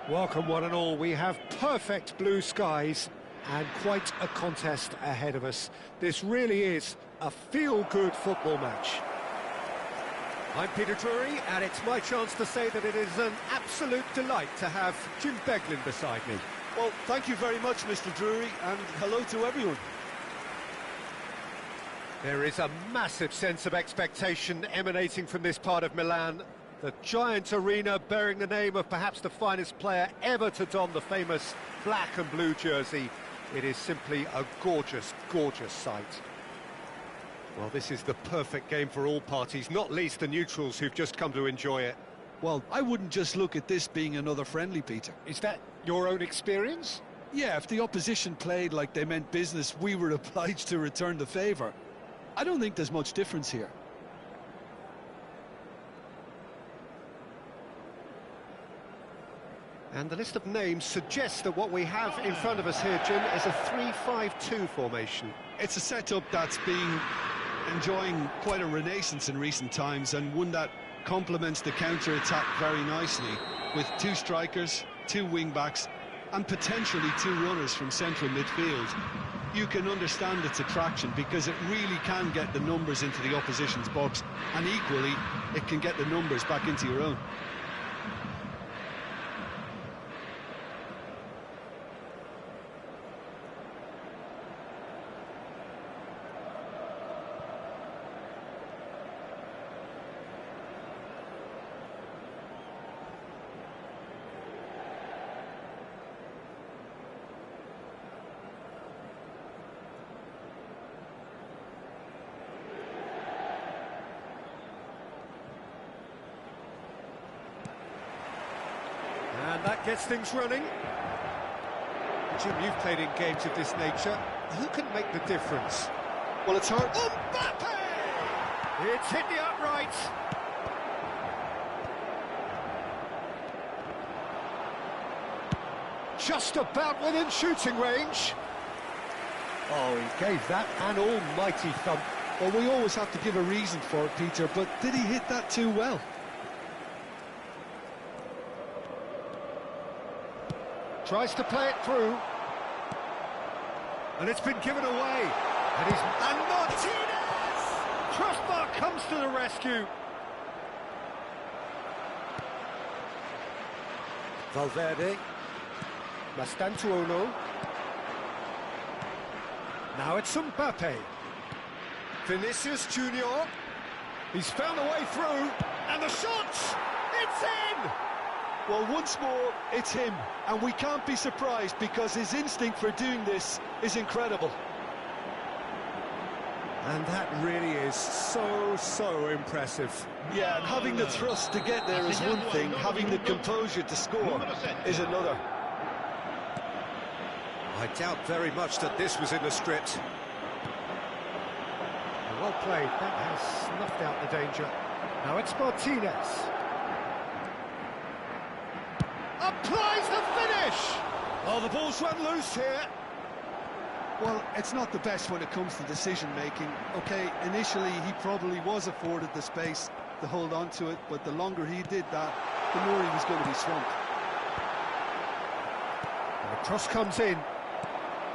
Welcome one and all. We have perfect blue skies and quite a contest ahead of us. This really is a feel-good football match. I'm Peter Drury, and it's my chance to say that it is an absolute delight to have Jim Beglin beside me. Well, thank you very much, Mr. Drury, and hello to everyone. There is a massive sense of expectation emanating from this part of Milan. The giant arena bearing the name of perhaps the finest player ever to don the famous black and blue jersey. It is simply a gorgeous, gorgeous sight. Well, this is the perfect game for all parties, not least the neutrals who've just come to enjoy it. Well, I wouldn't just look at this being another friendly, Peter. Is that your own experience? Yeah, if the opposition played like they meant business, we were obliged to return the favour. I don't think there's much difference here. And the list of names suggests that what we have in front of us here, Jim, is a 3-5-2 formation. It's a setup that's been enjoying quite a renaissance in recent times, and one that complements the counter-attack very nicely, with two strikers, two wing-backs, and potentially two runners from central midfield. You can understand its attraction because it really can get the numbers into the opposition's box, and equally, it can get the numbers back into your own. And that gets things running. Jim, you've played in games of this nature. Who can make the difference? Well, it's hard. Mbappe! It's hit the upright. Just about within shooting range. Oh, he gave that an almighty thump. Well, we always have to give a reason for it, Peter, but did he hit that too well? Tries to play it through. And it's been given away. And Martinez! Crossbar comes to the rescue. Valverde. Mastantuono. Now it's Mbappe. Vinicius Junior. He's found a way through. And the shot! It's in! Well, once more, it's him, and we can't be surprised because his instinct for doing this is incredible. And that really is so impressive. Yeah, and having the thrust to get there is one thing, having the composure to score is another. I doubt very much that this was in the script. Well played, that has snuffed out the danger. Now it's Martinez. Applies the finish! Oh, the ball's run loose here. Well, it's not the best when it comes to decision-making. OK, initially he probably was afforded the space to hold on to it, but the longer he did that, the more he was going to be swamped. And the cross comes in.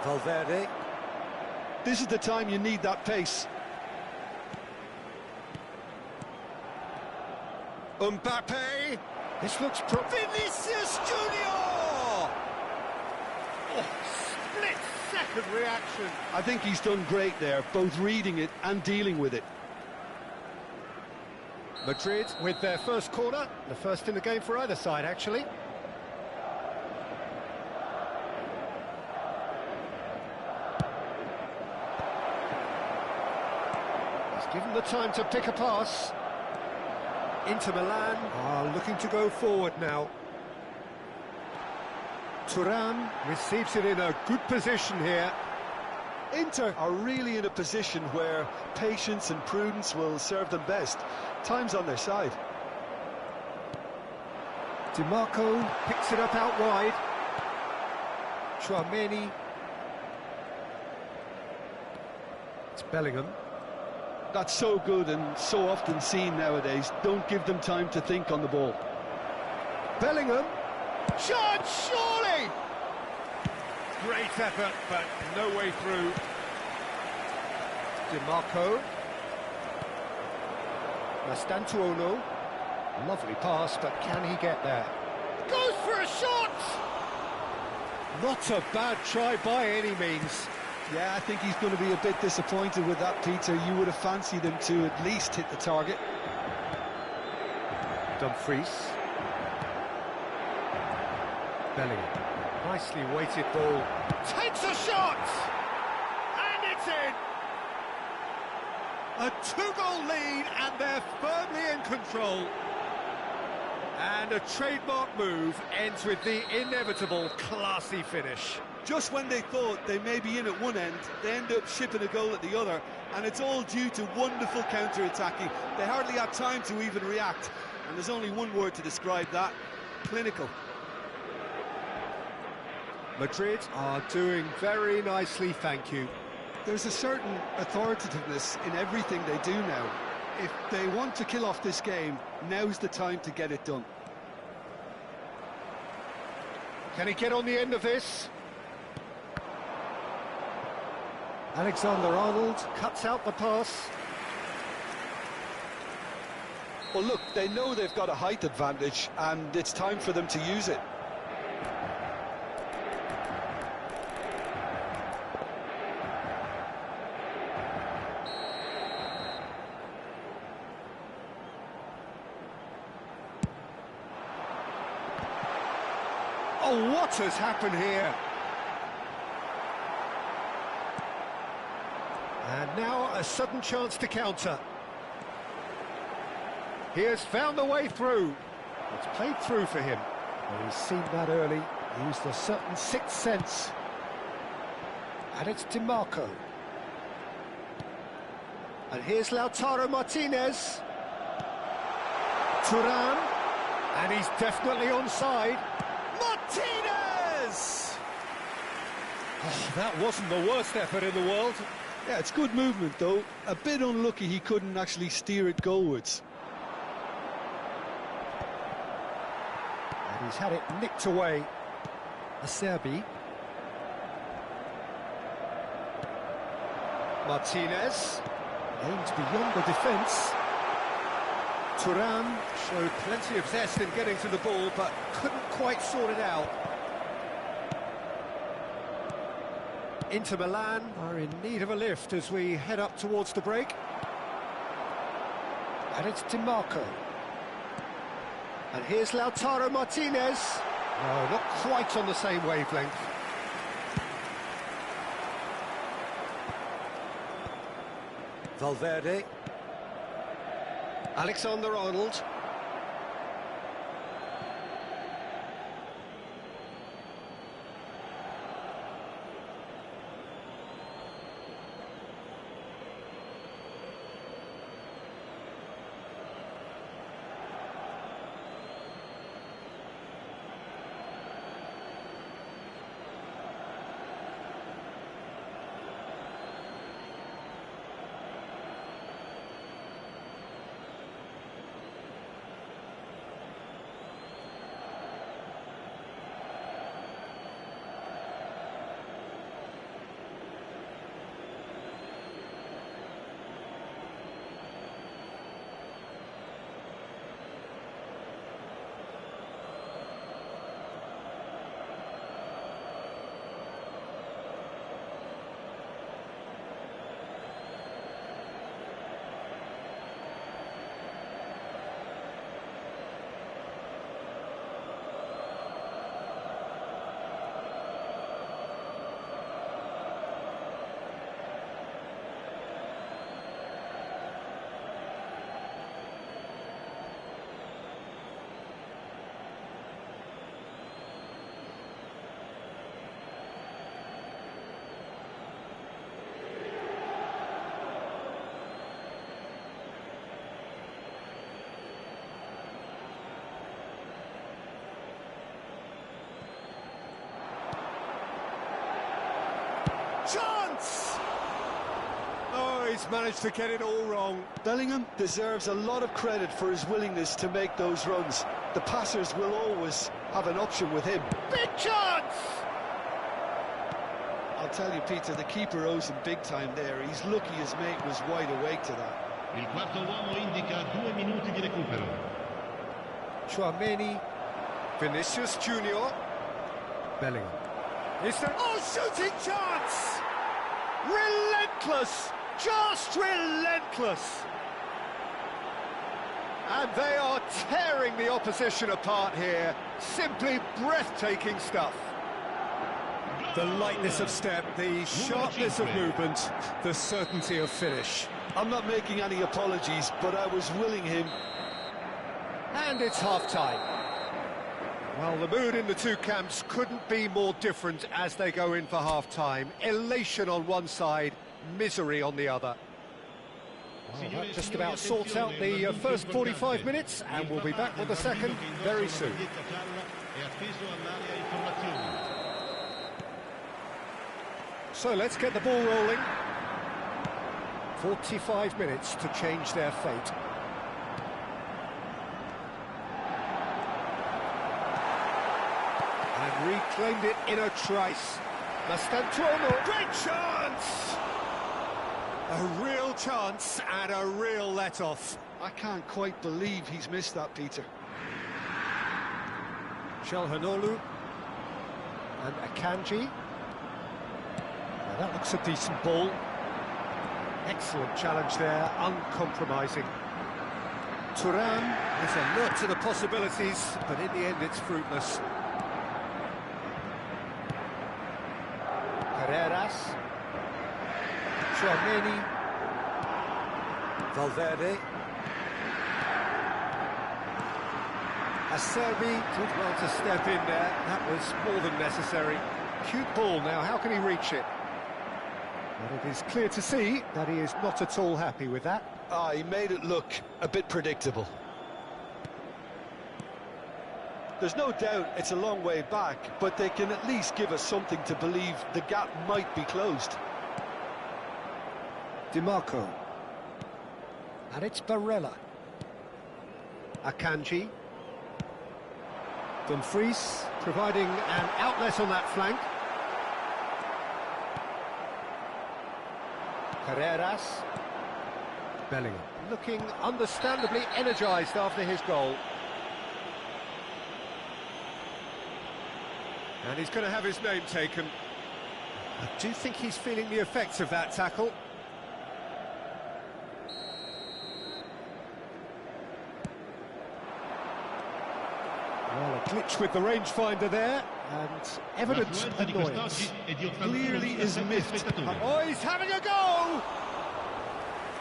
Valverde. This is the time you need that pace. Mbappe. This looks Vinicius Junior! Oh, split-second reaction. I think he's done great there, both reading it and dealing with it. Madrid with their first corner, the first in the game for either side, actually. He's given the time to pick a pass. Inter Milan are looking to go forward now. Thuram receives it in a good position here. Inter are really in a position where patience and prudence will serve them best. Time's on their side. Di Marco picks it up out wide. Chouameni. It's Bellingham. That's so good and so often seen nowadays. Don't give them time to think on the ball. Bellingham. Chance, surely! Great effort, but no way through. DiMarco. Mastantuono. Lovely pass, but can he get there? Goes for a shot! Not a bad try by any means. Yeah, I think he's going to be a bit disappointed with that, Peter. You would have fancied him to at least hit the target. Dumfries. Bellingham. Nicely weighted ball. Takes a shot! And it's in! A two-goal lead, and they're firmly in control. And a trademark move ends with the inevitable classy finish. Just when they thought they may be in at one end, they end up shipping a goal at the other, and it's all due to wonderful counter-attacking. They hardly have time to even react, and there's only one word to describe that: clinical. Madrid are doing very nicely, thank you. There's a certain authoritativeness in everything they do now. If they want to kill off this game, now's the time to get it done. Can he get on the end of this? Alexander-Arnold cuts out the pass. Well, look, they know they've got a height advantage, and it's time for them to use it. Oh, what has happened here? And now a sudden chance to counter. He has found the way through. It's played through for him. Well, he's seen that early, used a certain sixth sense. And it's DiMarco. And here's Lautaro Martinez. Thuram. And he's definitely onside. Martinez! Oh, that wasn't the worst effort in the world. Yeah, it's good movement, though. A bit unlucky he couldn't actually steer it goalwards. And he's had it nicked away. Acerbi. Martinez. Aimed beyond the defence. Thuram showed plenty of zest in getting to the ball, but couldn't quite sort it out. Inter Milan are in need of a lift as we head up towards the break. And it's DiMarco. And here's Lautaro Martinez. No, not quite on the same wavelength. Valverde. Alexander-Arnold. Chance! Oh, he's managed to get it all wrong. Bellingham deserves a lot of credit for his willingness to make those runs. The passers will always have an option with him. Big chance! I'll tell you, Peter, the keeper owes him big time there. He's lucky his mate was wide awake to that. Il quarto uomo indica 2 minuti di recupero. Chouameni, Vinicius Junior, Bellingham. Is there... Oh, shooting chance! Relentless! Just relentless! And they are tearing the opposition apart here. Simply breathtaking stuff. The lightness of step, the sharpness of movement, the certainty of finish. I'm not making any apologies, but I was willing him. And it's half-time. Well, the mood in the two camps couldn't be more different as they go in for half-time. Elation on one side, misery on the other. Well, that just about sorts out the first 45 minutes, and we'll be back with the second very soon. So let's get the ball rolling. 45 minutes to change their fate. And reclaimed it in a trice. Mastantuono, great chance! A real chance and a real let-off. I can't quite believe he's missed that, Peter. Shelhanolu and Akanji. Now that looks a decent ball. Excellent challenge there, uncompromising. Turan is alert to the possibilities, but in the end it's fruitless. Carreras. Chouameni. Valverde. Acerbi did well to step in there. That was more than necessary. Cute ball now, how can he reach it? But it is clear to see that he is not at all happy with that. He made it look a bit predictable. There's no doubt it's a long way back, but they can at least give us something to believe the gap might be closed. DiMarco. And it's Barella. Akanji. Dumfries providing an outlet on that flank. Carreras. Bellingham. Looking understandably energised after his goal. And he's going to have his name taken. I do think he's feeling the effects of that tackle. Well, a glitch with the rangefinder there, and evident annoyance. Clearly is miffed. Oh, he's having a go!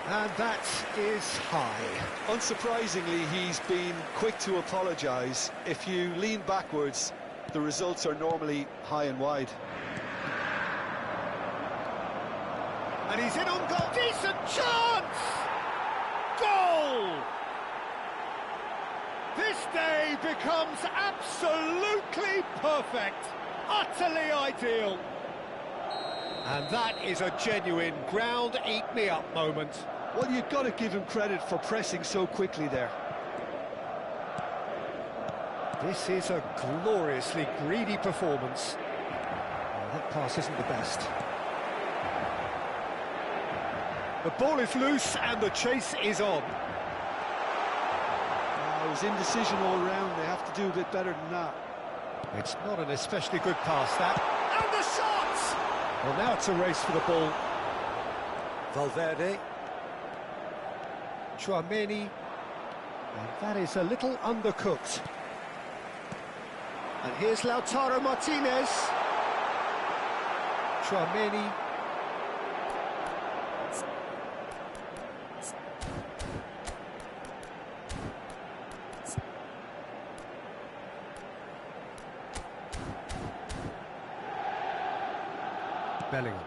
And that is high. Unsurprisingly, he's been quick to apologise. If you lean backwards, the results are normally high and wide. And he's in on goal. Decent chance! Goal! This day becomes absolutely perfect, utterly ideal. And that is a genuine ground-eat-me-up moment. Well, you've got to give him credit for pressing so quickly there. This is a gloriously greedy performance. Well, that pass isn't the best. The ball is loose and the chase is on. It was indecision all round. They have to do a bit better than that. It's not an especially good pass, that. And the shot! Well, now it's a race for the ball. Valverde. Chouameni. And that is a little undercooked. And here's Lautaro Martinez. Chouameni. Bellingham.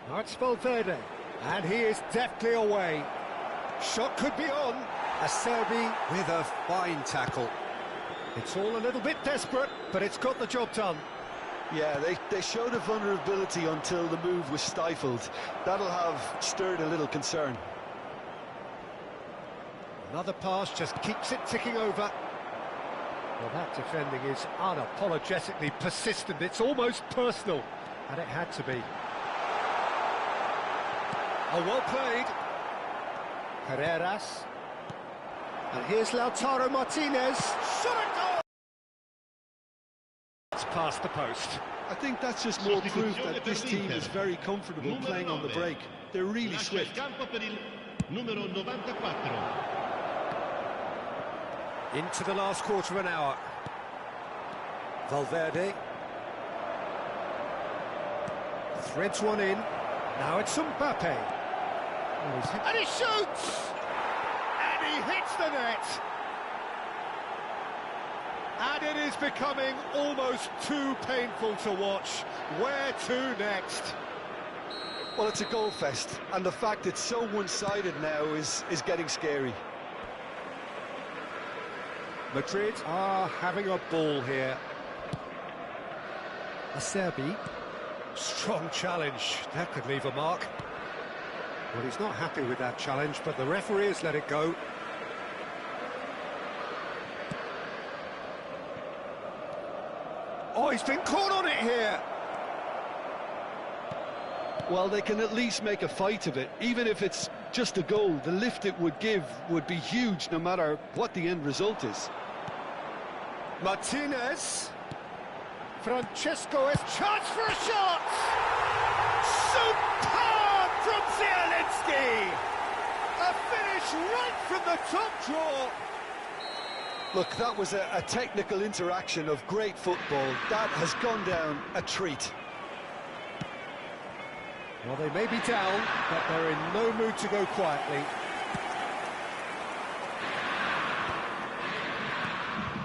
Now it's Valverde, and he is deftly away. Shot could be on. Acerbi with a fine tackle. It's all a little bit desperate, but it's got the job done. Yeah, they showed a vulnerability until the move was stifled. That'll have stirred a little concern. Another pass just keeps it ticking over. Well, that defending is unapologetically persistent. It's almost personal, and it had to be. Oh, well played. Carreras. And here's Lautaro Martinez. Shot it goal! It's past the post. I think that's just more proof that this team is very comfortable playing on the break. They're really swift. Into the last quarter of an hour. Valverde. Threads one in. Now it's Mbappe. And he shoots! And he hits the net! And it is becoming almost too painful to watch. Where to next? Well, it's a goal fest, and the fact it's so one-sided now is getting scary. Madrid are having a ball here. Acerbi. Strong challenge. That could leave a mark. Well, he's not happy with that challenge, but the referee has let it go. Oh, he's been caught on it here. Well, they can at least make a fight of it. Even if it's just a goal, the lift it would give would be huge no matter what the end result is. Martinez. Francesco has chance for a shot! Superb from Zielinski! A finish right from the top draw! Look, that was a technical interaction of great football. That has gone down a treat. Well, they may be down, but they're in no mood to go quietly.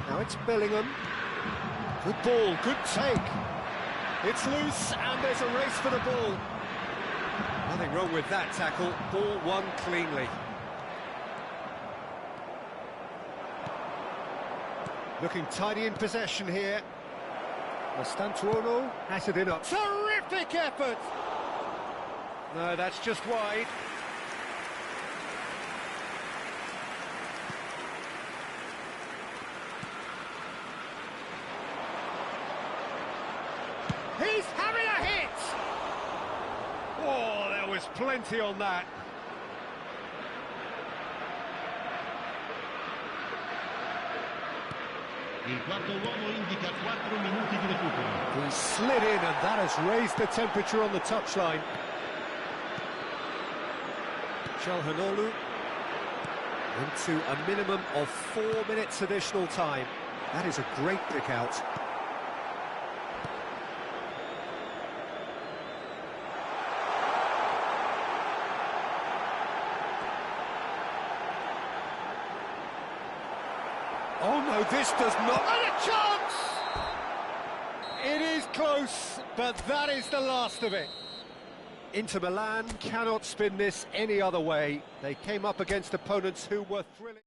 Now it's Bellingham. Good ball, good take. It's loose, and there's a race for the ball. Nothing wrong with that tackle. Ball won cleanly. Looking tidy in possession here. Mastantuono has it in a terrific effort. No, that's just wide. He's having a hit! Oh, there was plenty on that. Il quarto uomo indica 4 minuti di recupero. He slid in, and that has raised the temperature on the touchline. Calhanoglu into a minimum of 4 minutes additional time. That is a great pick out. Oh no, this does not... And a chance! It is close, but that is the last of it. Inter Milan cannot spin this any other way. They came up against opponents who were thrilling.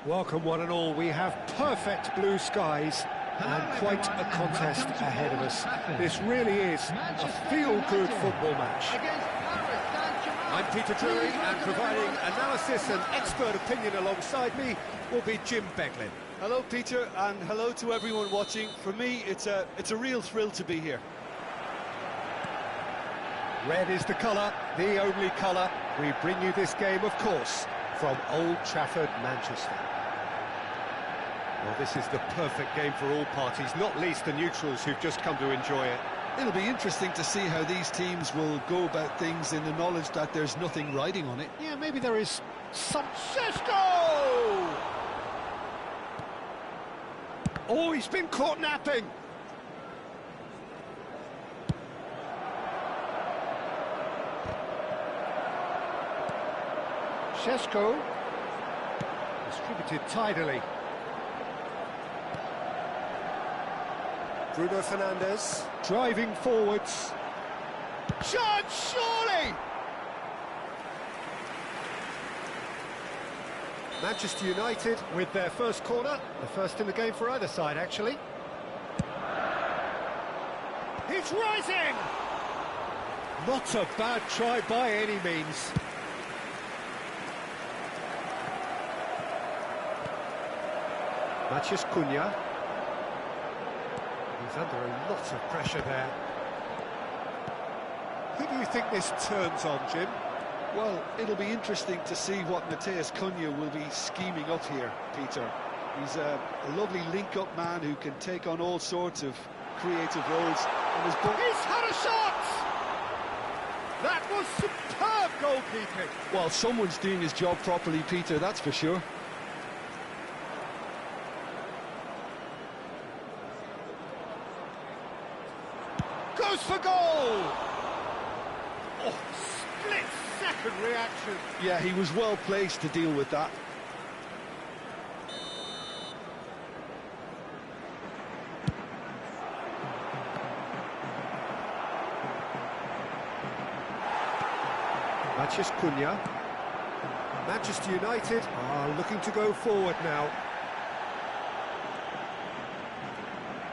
Welcome one and all, we have perfect blue skies and quite a contest ahead of us. This really is a feel-good football match. I'm Peter Drury, and providing analysis and expert opinion alongside me will be Jim Beglin. Hello, Peter, and hello to everyone watching. For me, it's a real thrill to be here. Red is the colour, the only colour. We bring you this game, of course, from Old Trafford, Manchester. Well, this is the perfect game for all parties, not least the neutrals who've just come to enjoy it. It'll be interesting to see how these teams will go about things in the knowledge that there's nothing riding on it. Yeah, maybe there is some... Sesko! Oh, he's been caught napping! Sesko distributed tidily. Bruno Fernandes driving forwards. Chance, surely! Manchester United with their first corner, the first in the game for either side, actually. He's rising! Not a bad try by any means. Matheus Cunha. He's under a lot of pressure there. Who do you think this turns on, Jim? Well, it'll be interesting to see what Matheus Cunha will be scheming up here, Peter. He's a lovely link-up man who can take on all sorts of creative roles. And he's had a shot! That was superb goalkeeping! Well, someone's doing his job properly, Peter, that's for sure. Goes for goal! Oh, split-second reaction. Yeah, he was well placed to deal with that. Matheus Cunha. Manchester United are looking to go forward now.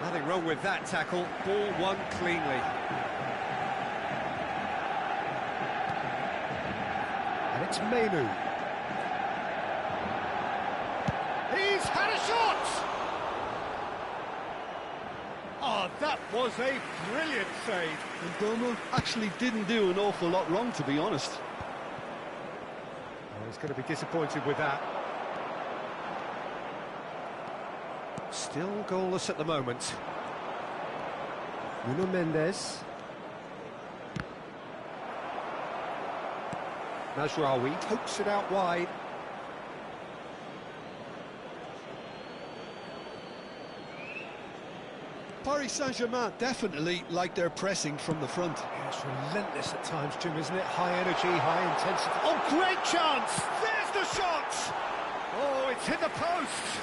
Nothing wrong with that tackle, ball won cleanly. And it's Mellow. He's had a shot! Oh, that was a brilliant save. And Domo actually didn't do an awful lot wrong, to be honest. Oh, he's going to be disappointed with that. Still goalless at the moment. Nuno Mendes. Mazraoui pokes it out wide. Paris Saint-Germain definitely like their pressing from the front. Yeah, it's relentless at times, Jim, isn't it? High energy, high intensity. Oh, great chance! There's the shot! Oh, it's hit the post!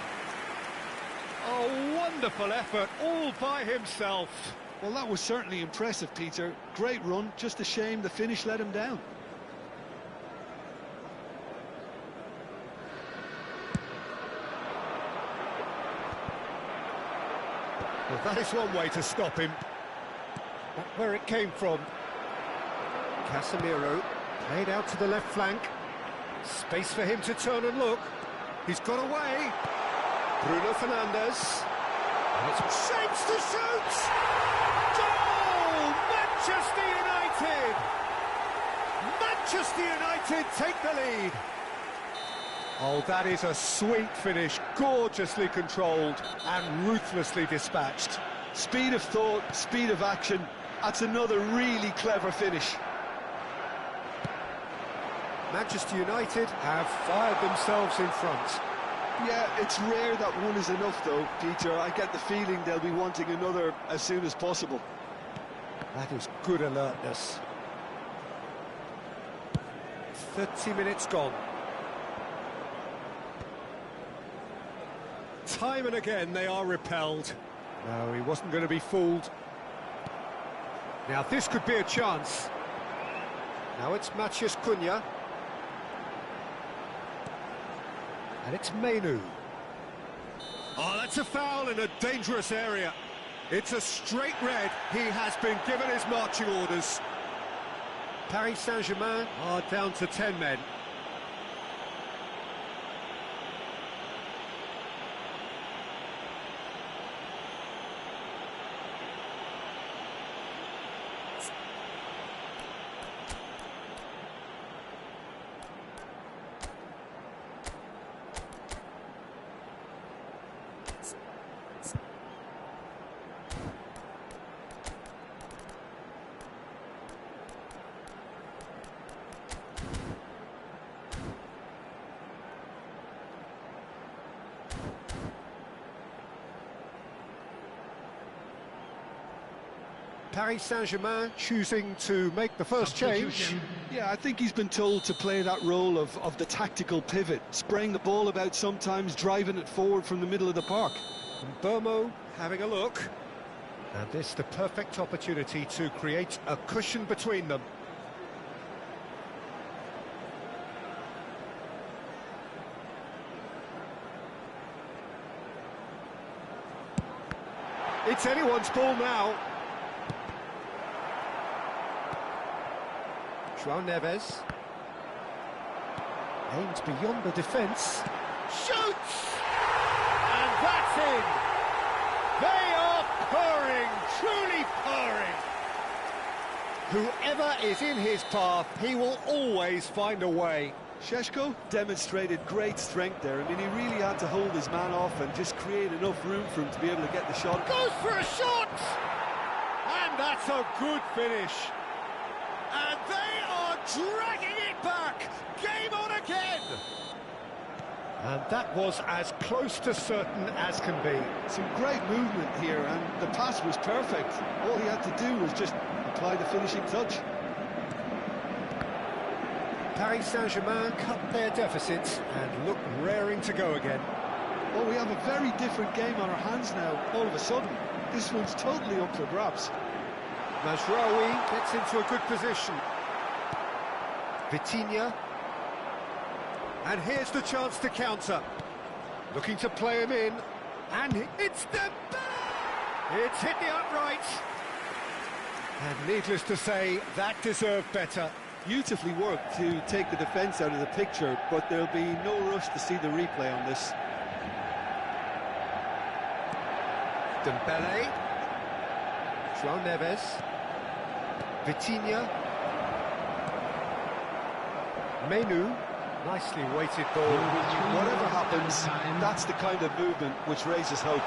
Oh, wonderful effort, all by himself. Well, that was certainly impressive, Peter. Great run, just a shame the finish let him down. Well, that is one way to stop him. That's where it came from. Casemiro played out to the left flank. Space for him to turn and look. He's got away. Bruno Fernandes. Shapes to shoot! Goal! Manchester United! Manchester United take the lead. Oh, that is a sweet finish, gorgeously controlled and ruthlessly dispatched. Speed of thought, speed of action. That's another really clever finish. Manchester United have fired themselves in front. Yeah, it's rare that one is enough, though, Peter. I get the feeling they'll be wanting another as soon as possible. That is good alertness. 30 minutes gone. Time and again they are repelled. No, he wasn't going to be fooled. Now this could be a chance. Now it's Matheus Cunha. And it's Mellow. Oh, that's a foul in a dangerous area. It's a straight red. He has been given his marching orders. Paris Saint-Germain are down to 10 men. Paris Saint-Germain choosing to make the first change. Yeah, I think he's been told to play that role of the tactical pivot, spraying the ball about sometimes, driving it forward from the middle of the park. And Burmo having a look. And this the perfect opportunity to create a cushion between them. It's anyone's ball now. João Neves aims beyond the defence, shoots, and that's in. They are purring, truly purring. Whoever is in his path, he will always find a way. Šeško demonstrated great strength there. I mean, he really had to hold his man off and just create enough room for him to be able to get the shot. Goes for a shot! And that's a good finish. And they are dragging it back. Game on again. And that was as close to certain as can be. Some great movement here, and the pass was perfect. All he had to do was just apply the finishing touch. Paris Saint-Germain cut their deficits and look raring to go again. Well, we have a very different game on our hands now, all of a sudden. This one's totally up for grabs. Mazraoui gets into a good position. Vitinha. And here's the chance to counter. Looking to play him in. And it's the... It's hit the upright. And needless to say, that deserved better. Beautifully worked to take the defence out of the picture, but there'll be no rush to see the replay on this. Dembele. João Neves. Vitinha. Mellow. Nicely weighted ball. Whatever happens, that's the kind of movement which raises hope.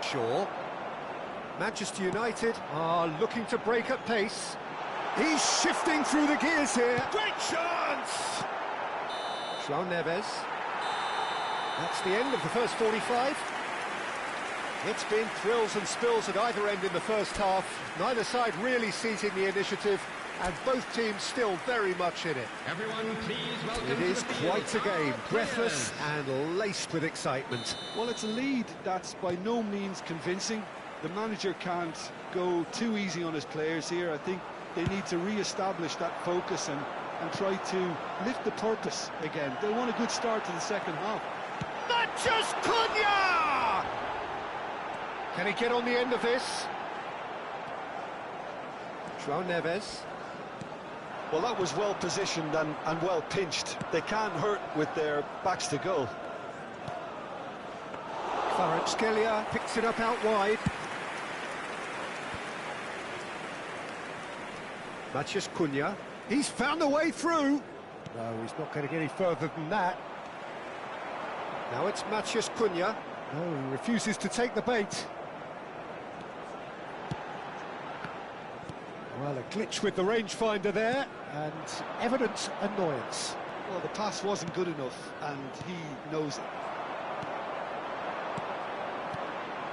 Sure. Manchester United are looking to break at pace. He's shifting through the gears here. Great chance! João Neves. That's the end of the first 45. It's been thrills and spills at either end in the first half. Neither side really seizing the initiative, and both teams still very much in it. Everyone, please welcome. It is quite a game, breathless and laced with excitement. Well, it's a lead that's by no means convincing. The manager can't go too easy on his players here. I think they need to re-establish that focus and try to lift the purpose again. They want a good start to the second half. Matches Cunha! Can he get on the end of this? João Neves. Well, that was well positioned and well pinched. They can't hurt with their backs to goal. Kvaratskhelia picks it up out wide. Matches Cunha. He's found a way through. No, he's not going to get any further than that. Now it's Matches Cunha. No, he refuses to take the bait. Well, a glitch with the rangefinder there, and evident annoyance. Well, the pass wasn't good enough, and he knows it.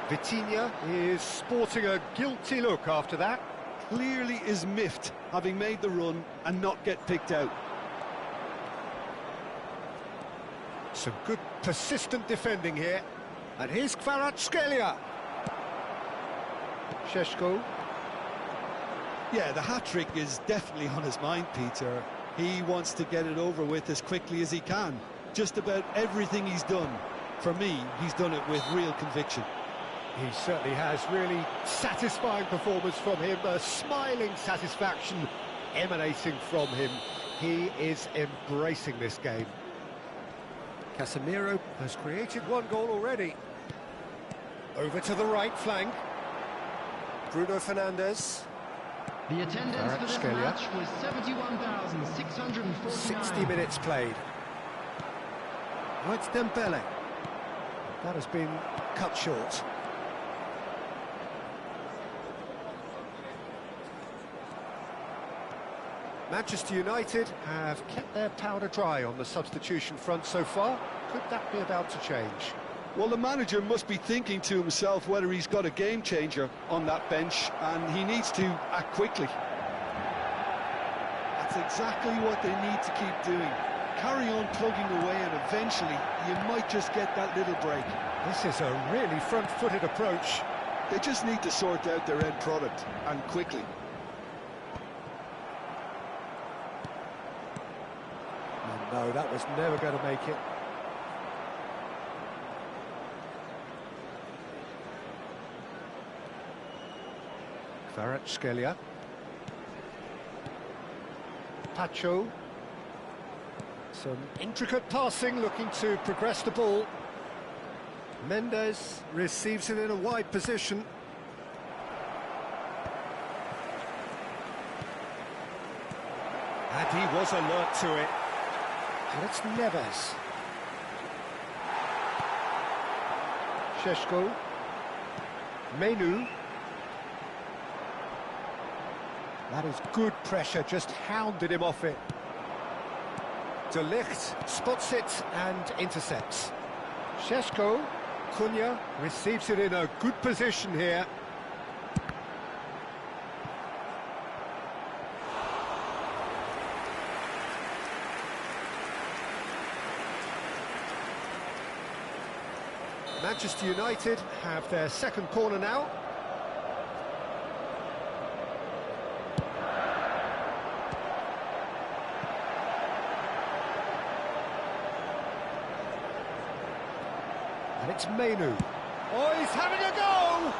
Vitinha is sporting a guilty look after that. Clearly is miffed, having made the run and not get picked out. Some good persistent defending here. And here's Kvaratskhelia. Šeško. Yeah, the hat-trick is definitely on his mind, Peter. He wants to get it over with as quickly as he can. Just about everything he's done, for me, he's done it with real conviction. He certainly has. Really satisfying performance from him. A smiling satisfaction emanating from him. He is embracing this game. Casemiro has created one goal already. Over to the right flank. Bruno Fernandes. The attendance for this match was 71,649. 60 minutes played. Oh, it's Dembele. That has been cut short. Manchester United have kept their powder dry on the substitution front so far. Could that be about to change? Well, the manager must be thinking to himself whether he's got a game changer on that bench, and he needs to act quickly. That's exactly what they need to keep doing. Carry on plugging away, and eventually you might just get that little break. This is a really front-footed approach. They just need to sort out their end product, and quickly. Oh, no, that was never going to make it. Kvaratskhelia. Pacho. Some intricate passing, looking to progress the ball. Mendes receives it in a wide position. And he was alert to it. And it's Neves. Šeško. Menu. That is good pressure, just hounded him off it. De Ligt spots it and intercepts. Šeško. Cunha receives it in a good position here. Manchester United have their second corner now. And it's Menu. Oh, he's having a go!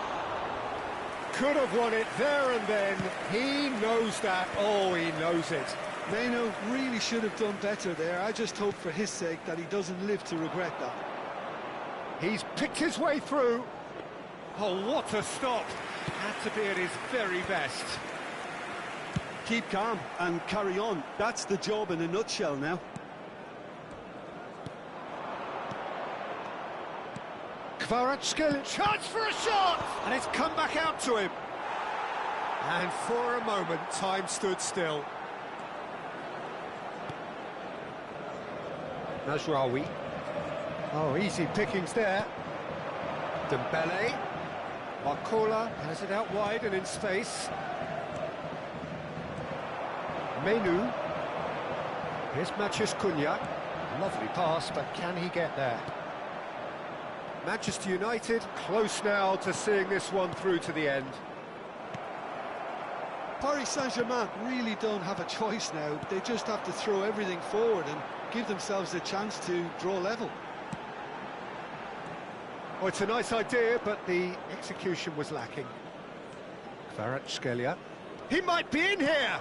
Could have won it there and then. He knows that. Oh, he knows it. Menu really should have done better there. I just hope for his sake that he doesn't live to regret that. He's picked his way through. Oh, what a stop. Had to be at his very best. Keep calm and carry on. That's the job in a nutshell now. Kvaratskhelia, chance for a shot! And it's come back out to him. And for a moment, time stood still. Mazraoui. Oh, easy pickings there. Dembele. Marcola has it out wide and in space. Menu. Here's Matheus Cunha. Lovely pass, but can he get there? Manchester United close now to seeing this one through to the end. Paris Saint-Germain really don't have a choice now. They just have to throw everything forward and give themselves a chance to draw level. Oh, it's a nice idea, but the execution was lacking. Kvaratskhelia. He might be in here!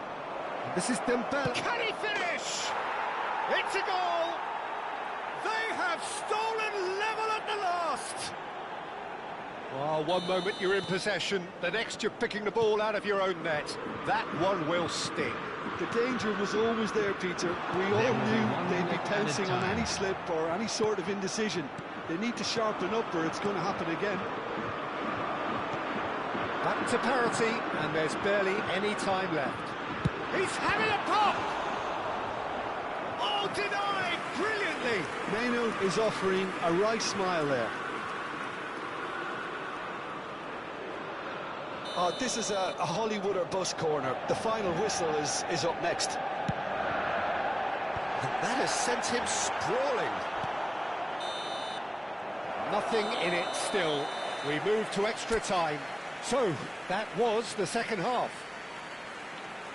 And this is Dembele. Can he finish? It's a goal! They have stolen level at the last! Well, one moment you're in possession, the next you're picking the ball out of your own net. That one will sting. The danger was always there, Peter. We all knew they'd be pouncing on any slip or any sort of indecision. They need to sharpen up or it's going to happen again. Back to parity, and there's barely any time left. He's having a pop! Oh, denied brilliantly! Menu is offering a right smile there. Oh, this is a Hollywood or bust corner. The final whistle is up next. And that has sent him sprawling. Nothing in it still. We move to extra time. So, that was the second half.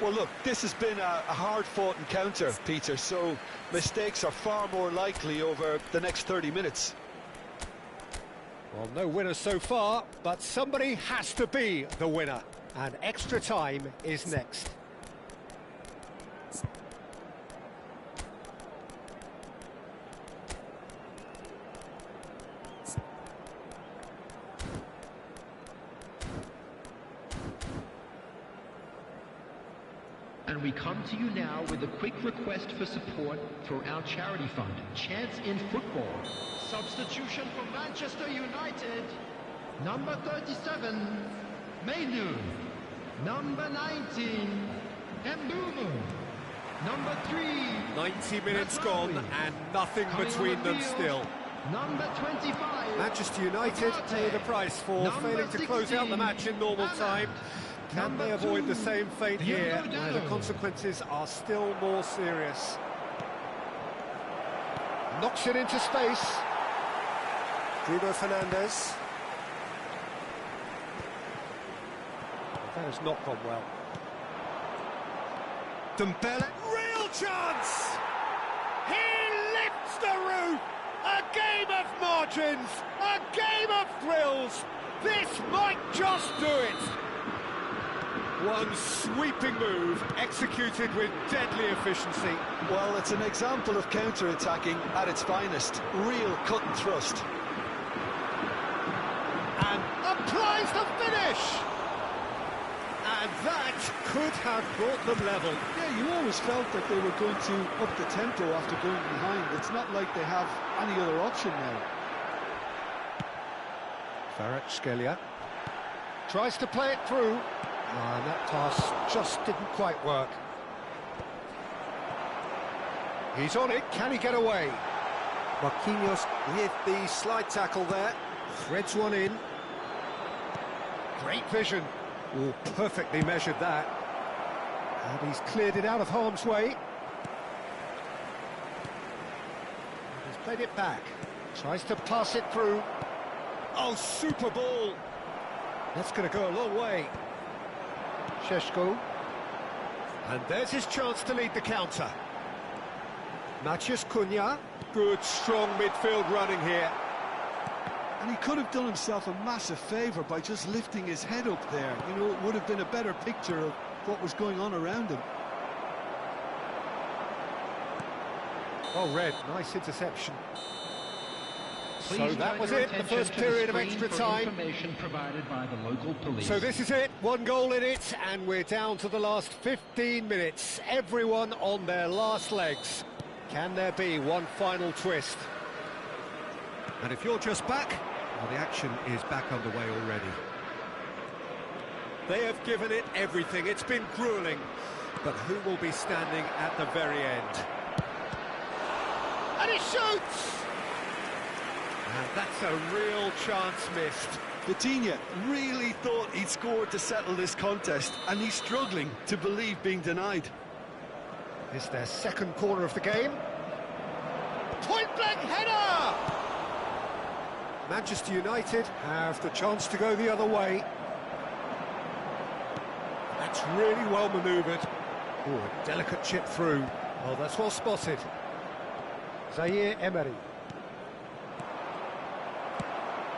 Well, look, this has been a hard-fought encounter, Peter, so mistakes are far more likely over the next 30 minutes. Well, no winner so far, but somebody has to be the winner. And extra time is next. And we come to you now with a quick request for support for our charity fund, Chance in Football. Substitution for Manchester United. Number 37, Mellow. Number 19, Mbumu. Number 3, 90 minutes Mellow. gone and nothing Coming between on the them field, still. Number 25, Manchester United pay the price for Number failing to close out the 16, match in normal time. Can Number they avoid 2, the same fate here, where the Mellow. consequences are still more serious? Knocks it into space. Bruno Fernandes. That has not gone well. Dembele. Real chance! He lifts the roof! A game of margins! A game of thrills! This might just do it! One sweeping move, executed with deadly efficiency. Well, it's an example of counter-attacking at its finest. Real cut and thrust. And applies the finish! And that could have brought them level. Yeah, you always felt that they were going to up the tempo after going behind. It's not like they have any other option now. Skelia tries to play it through. And that pass just didn't quite work. He's on it, can he get away? Marquinhos with the slide tackle there. Threads one in. Great vision. Oh, perfectly measured that. And he's cleared it out of harm's way. And he's played it back. Tries to pass it through. Oh, super ball. That's going to go a long way. Šeško. And there's his chance to lead the counter. Matheus Cunha. Good, strong midfield running here. And he could have done himself a massive favour by just lifting his head up there. You know, it would have been a better picture of what was going on around him. Oh, Red, nice interception. Please So that turn was your it, the attention first to the period of screen extra for time. Information provided by the local police. So this is it, one goal in it, and we're down to the last 15 minutes. Everyone on their last legs. Can there be one final twist? And if you're just back, well, the action is back underway already. They have given it everything, it's been gruelling. But who will be standing at the very end? And he shoots! And that's a real chance missed. Vitinha really thought he'd scored to settle this contest, and he's struggling to believe being denied. It's their second corner of the game. Point-blank header! Manchester United have the chance to go the other way. That's really well manoeuvred. Oh, a delicate chip through. Oh, that's well spotted. Zaire Emery.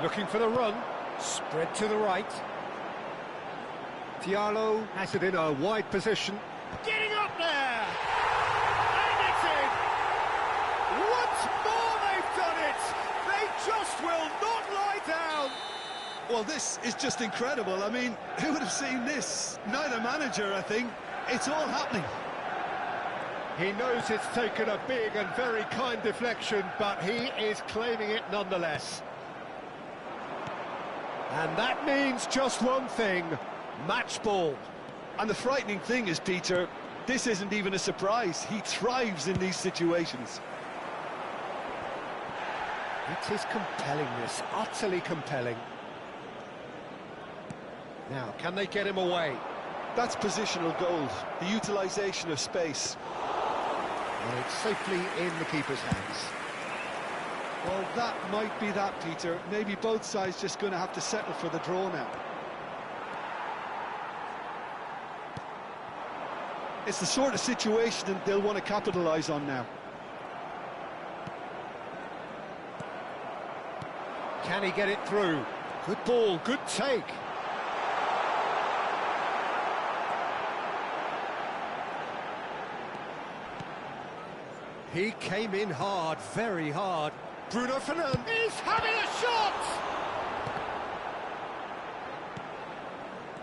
Looking for the run. Spread to the right. Diallo has it in a wide position. Getting up there! And it's in! Once more they've done it! They just will not lie down! Well, this is just incredible. I mean, who would have seen this? Neither manager, I think. It's all happening. He knows it's taken a big and very kind deflection, but he is claiming it nonetheless. And that means just one thing, match ball. And the frightening thing is, Peter, this isn't even a surprise. He thrives in these situations. It is compelling, this, utterly compelling. Now, can they get him away? That's positional gold, the utilisation of space. Well, it's safely in the keeper's hands. Well, that might be that, Peter. Maybe both sides just going to have to settle for the draw now. It's the sort of situation that they'll want to capitalise on now. Can he get it through? Good ball, good take. He came in hard, very hard. Bruno Fernandes is having a shot!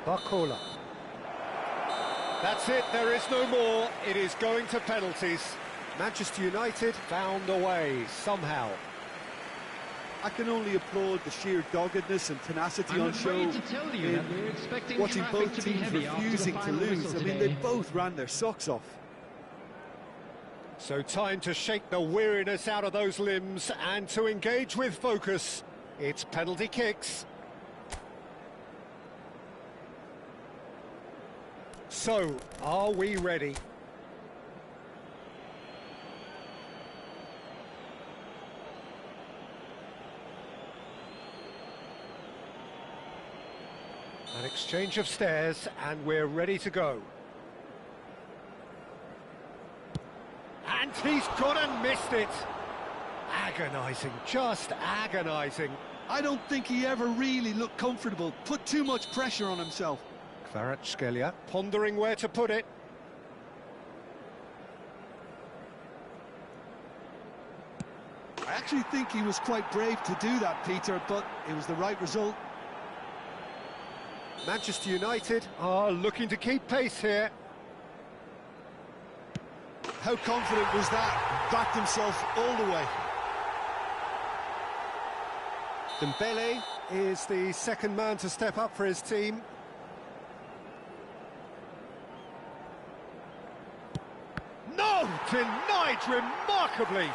Barcola. That's it, there is no more. It is going to penalties. Manchester United found a way, somehow. I can only applaud the sheer doggedness and tenacity on show. I'm afraid to tell you that we're expecting watching traffic both to be teams heavy after the refusing to final lose. whistle I mean, today. they both ran their socks off. So time to shake the weariness out of those limbs and to engage with focus. It's penalty kicks. So, are we ready? An exchange of stares and we're ready to go. And he's gone and missed it. Agonising, just agonising. I don't think he ever really looked comfortable, put too much pressure on himself. Kvaratskhelia pondering where to put it. I actually think he was quite brave to do that, Peter, but it was the right result. Manchester United are looking to keep pace here. How confident was that? Backed himself all the way. Dembele is the second man to step up for his team. No! Denied remarkably!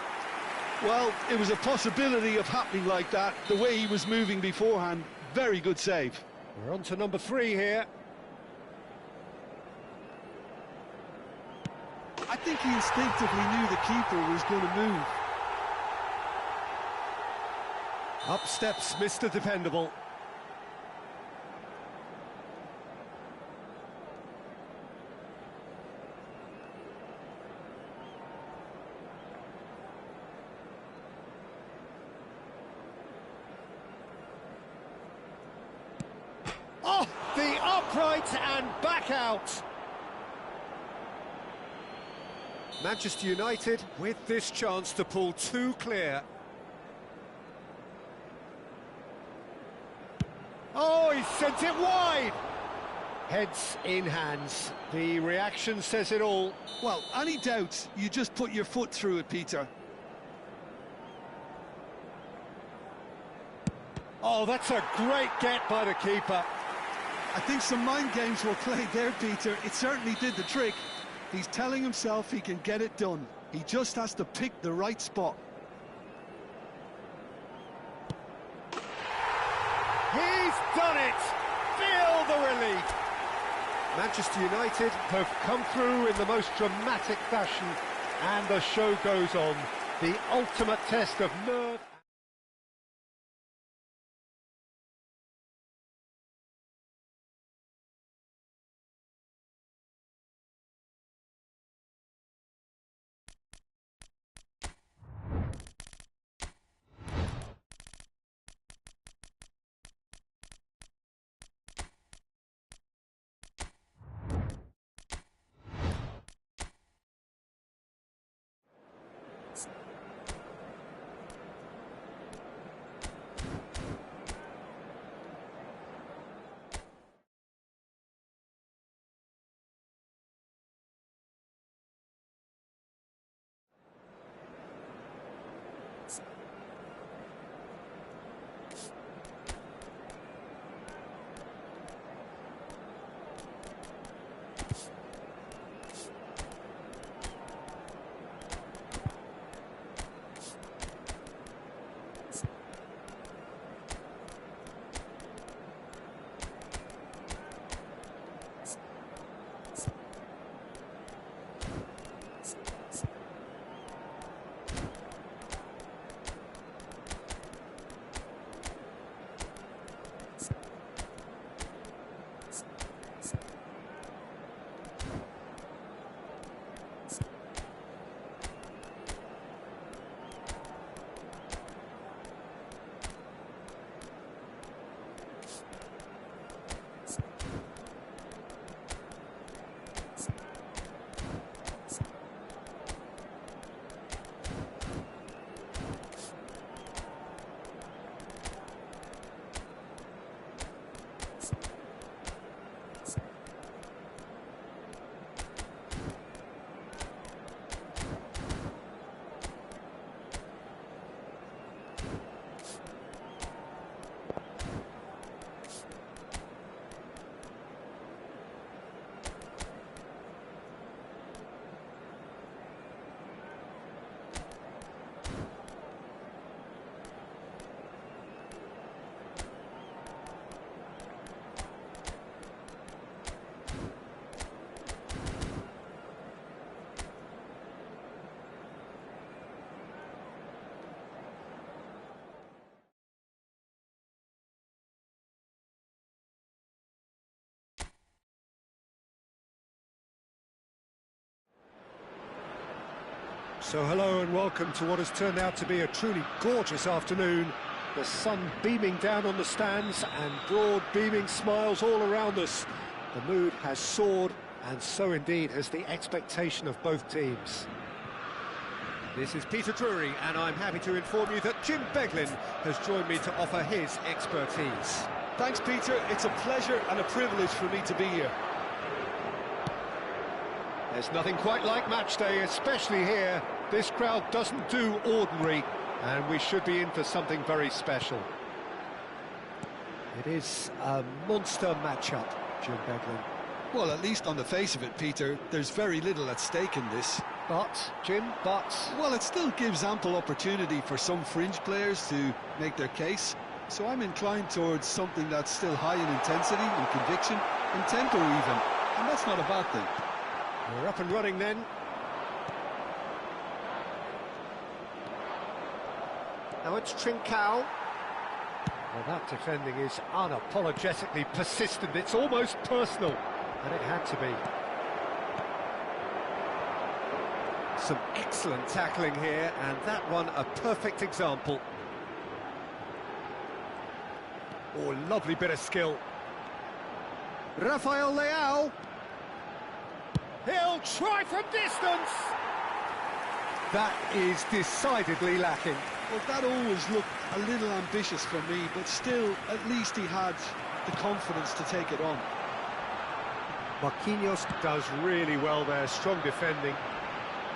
Well, it was a possibility of happening like that. The way he was moving beforehand, very good save. We're on to number 3 here. I think he instinctively knew the keeper was going to move. Up steps Mr. Dependable. Oh, the upright and back out. Manchester United with this chance to pull 2 clear. Oh, he sent it wide! Heads in hands. The reaction says it all. Well, any doubts, you just put your foot through it, Peter. Oh, that's a great get by the keeper. I think some mind games were played there, Peter. It certainly did the trick. He's telling himself he can get it done. He just has to pick the right spot. He's done it! Feel the relief! Manchester United have come through in the most dramatic fashion, and the show goes on. The ultimate test of nerve. So hello and welcome to what has turned out to be a truly gorgeous afternoon. The sun beaming down on the stands and broad beaming smiles all around us. The mood has soared, and so indeed has the expectation of both teams. This is Peter Drury, and I'm happy to inform you that Jim Beglin has joined me to offer his expertise. Thanks, Peter. It's a pleasure and a privilege for me to be here. There's nothing quite like match day, especially here. This crowd doesn't do ordinary, and we should be in for something very special. It is a monster matchup, Jim Beglin. Well, at least on the face of it, Peter, there's very little at stake in this. But, Jim, Well, it still gives ample opportunity for some fringe players to make their case. So I'm inclined towards something that's still high in intensity and conviction, and tempo even. And that's not a bad thing. We're up and running then. Now it's Trincao. Well, that defending is unapologetically persistent. It's almost personal, and it had to be. Some excellent tackling here, and that one a perfect example. Oh, lovely bit of skill. Rafael Leao. He'll try from distance. That is decidedly lacking. Well, that always looked a little ambitious for me, but still, at least he had the confidence to take it on. Marquinhos does really well there, strong defending.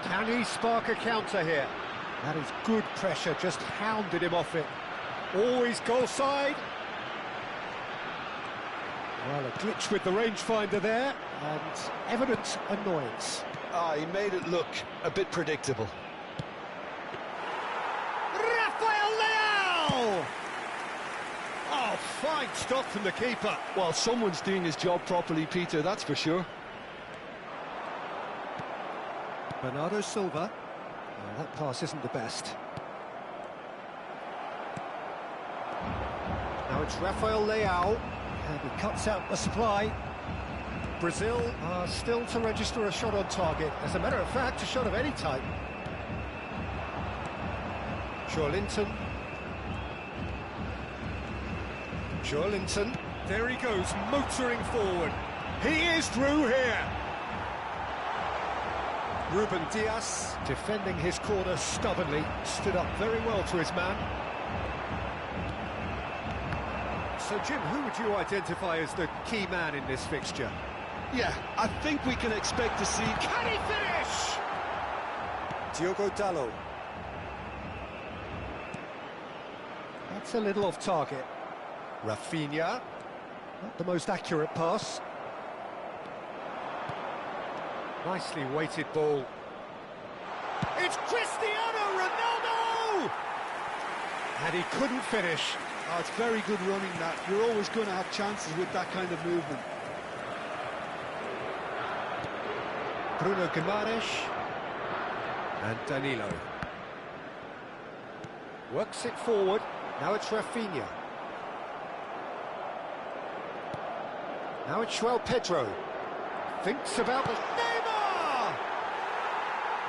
Can he spark a counter here? That is good pressure, just hounded him off it. Always goal side. Well, a glitch with the rangefinder there, and evident annoyance. He made it look a bit predictable. Rafael Leao! Oh, fine stop from the keeper. Well, someone's doing his job properly, Peter, that's for sure. Bernardo Silva. Well, that pass isn't the best. Now it's Rafael Leao. And he cuts out the supply. Brazil are still to register a shot on target. As a matter of fact, a shot of any type. Joelinton. Joelinton. There he goes, motoring forward. He is through here. Ruben Dias, defending his corner stubbornly, stood up very well to his man. So, Jim, who would you identify as the key man in this fixture? Yeah, I think we can expect to see... Can he finish? Diogo Dalot. That's a little off target. Rafinha. Not the most accurate pass. Nicely weighted ball. It's Cristiano Ronaldo! And he couldn't finish. Oh, it's very good running, that. You're always going to have chances with that kind of movement. Bruno Guimaraes. And Danilo. Works it forward. Now it's Rafinha. Now it's João Pedro. Thinks about the... Neymar!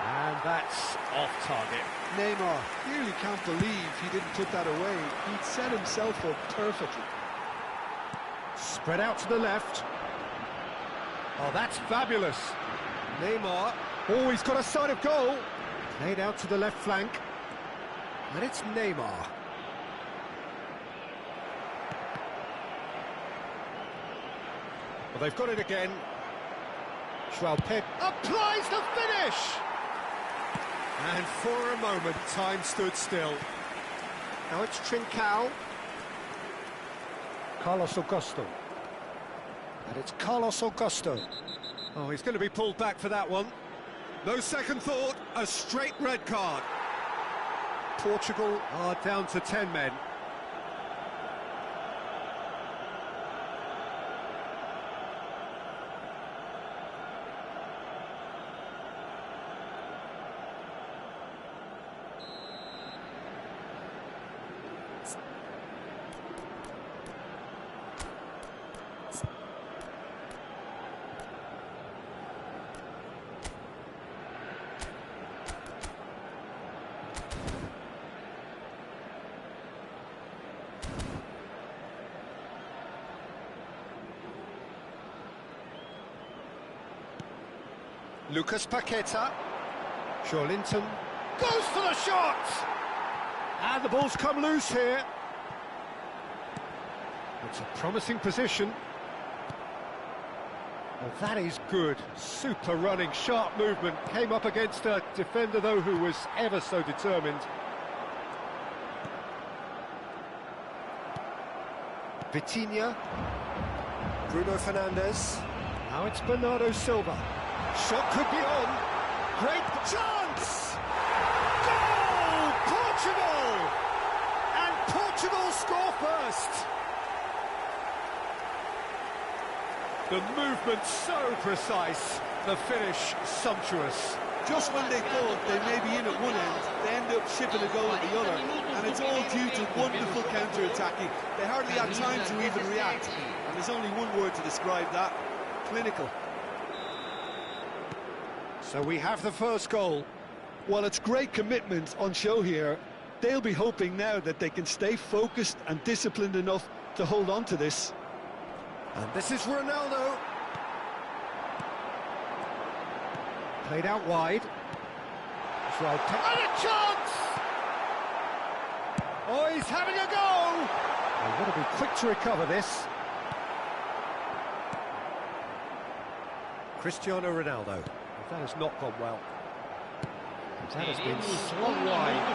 And that's off target. Neymar, really can't believe he didn't put that away. He'd set himself up perfectly. Spread out to the left. Oh, that's fabulous. Neymar, always got a side of goal. Played out to the left flank. And it's Neymar. Well, they've got it again. João Pedro applies the finish! And for a moment, time stood still. Now it's Trincao. Carlos Augusto. And it's Carlos Augusto. Oh, he's going to be pulled back for that one. No second thought, a straight red card. Portugal are down to 10 men. Lucas Paqueta. Linton goes for the shot! And the ball's come loose here. It's a promising position. Well, that is good. Super running, sharp movement. Came up against a defender, though, who was ever so determined. Vitinha. Bruno Fernandes. Now it's Bernardo Silva. Shot could be on. Great chance! Goal! Portugal! And Portugal score first. The movement so precise, the finish sumptuous. Just when they thought they may be in at one end, they end up shipping a goal at the other, and it's all due to wonderful counter-attacking. They hardly had time to even react, and there's only one word to describe that: clinical. So we have the first goal. Well, it's great commitment on show here. They'll be hoping now that they can stay focused and disciplined enough to hold on to this. And this is Ronaldo. Played out wide. And a chance! Oh, he's having a go! They've got to be quick to recover this. Cristiano Ronaldo. That has not gone well. That has been swung wide.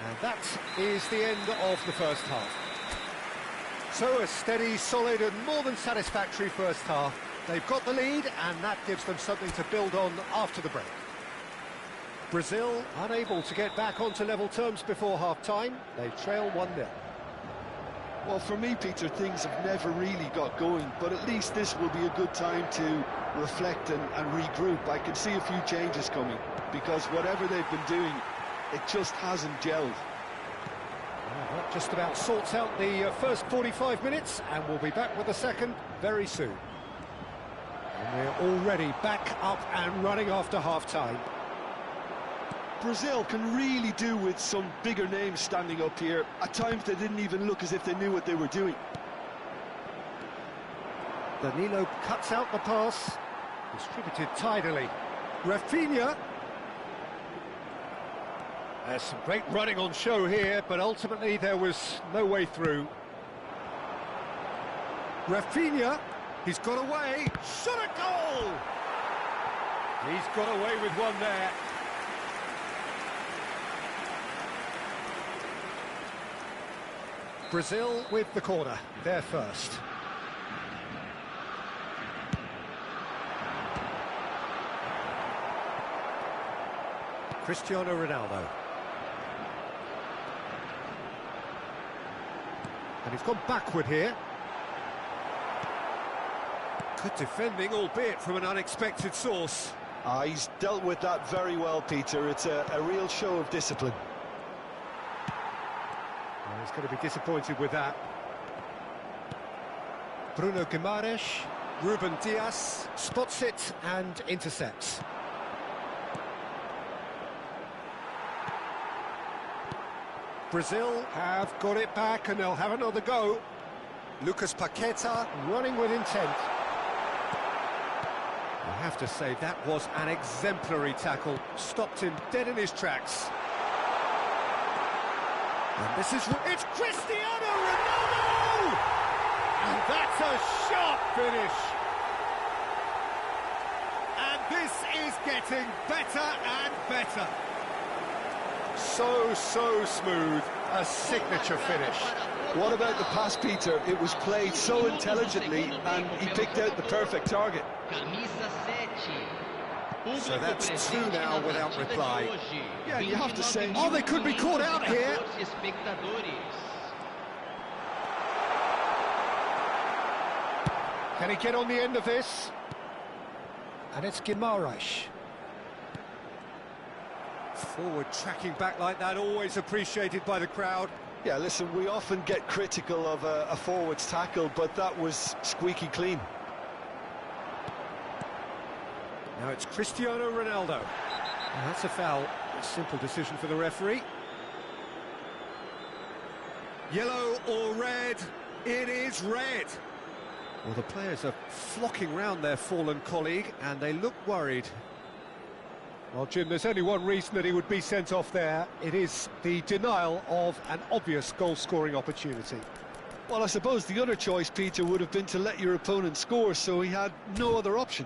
And that is the end of the first half. So a steady, solid and more than satisfactory first half. They've got the lead and that gives them something to build on after the break. Brazil unable to get back onto level terms before half-time. They trail 1-0. Well, for me, Peter, things have never really got going, but at least this will be a good time to reflect and regroup. I can see a few changes coming, because whatever they've been doing, it just hasn't gelled. Well, that just about sorts out the first 45 minutes, and we'll be back with the second very soon. And we're already back up and running after half-time. Brazil can really do with some bigger names standing up here. At times they didn't even look as if they knew what they were doing. Danilo cuts out the pass, distributed tidily. Rafinha. There's some great running on show here, but ultimately there was no way through. Rafinha, he's got away, shot a goal! He's got away with one there. Brazil with the corner, they're first. Cristiano Ronaldo. And he's gone backward here. Good defending, albeit from an unexpected source. He's dealt with that very well, Peter. It's a real show of discipline. Well, he's going to be disappointed with that. Bruno Guimaraes, Ruben Dias spots it and intercepts. Brazil have got it back and they'll have another go. Lucas Paqueta running with intent. I have to say that was an exemplary tackle. Stopped him dead in his tracks. And this is... it's Cristiano Ronaldo! And that's a sharp finish. And this is getting better and better. So smooth, a signature finish. What about the pass, Peter? It was played so intelligently and he picked out the perfect target. So that's two now without reply. Yeah, you have to say... oh, they could be caught out here. Can he get on the end of this? And it's Guimaraes. Forward tracking back like that, always appreciated by the crowd. Yeah, listen, we often get critical of a forward's tackle, but that was squeaky clean. Now it's Cristiano Ronaldo. And that's a foul. A simple decision for the referee. Yellow or red, It is red. Well, the players are flocking round their fallen colleague, and they look worried. Well, Jim, there's only one reason that he would be sent off there. It is the denial of an obvious goal-scoring opportunity. Well, I suppose the other choice, Peter, would have been to let your opponent score, so he had no other option.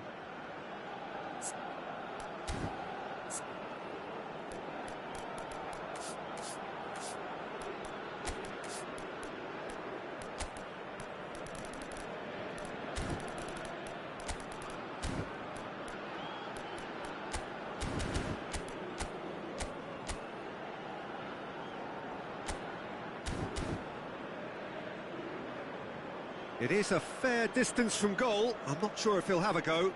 It is a fair distance from goal. I'm not sure if he'll have a go.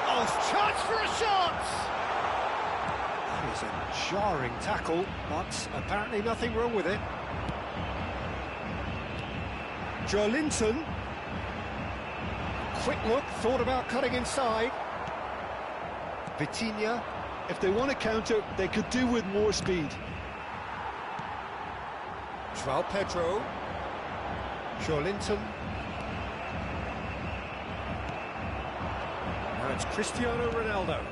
Oh, chance for a shot! That is a jarring tackle, but apparently nothing wrong with it. Joelinton. Quick look, thought about cutting inside. Vitinha. If they want to counter, they could do with more speed. João Pedro. Joelinton. Now it's Cristiano Ronaldo.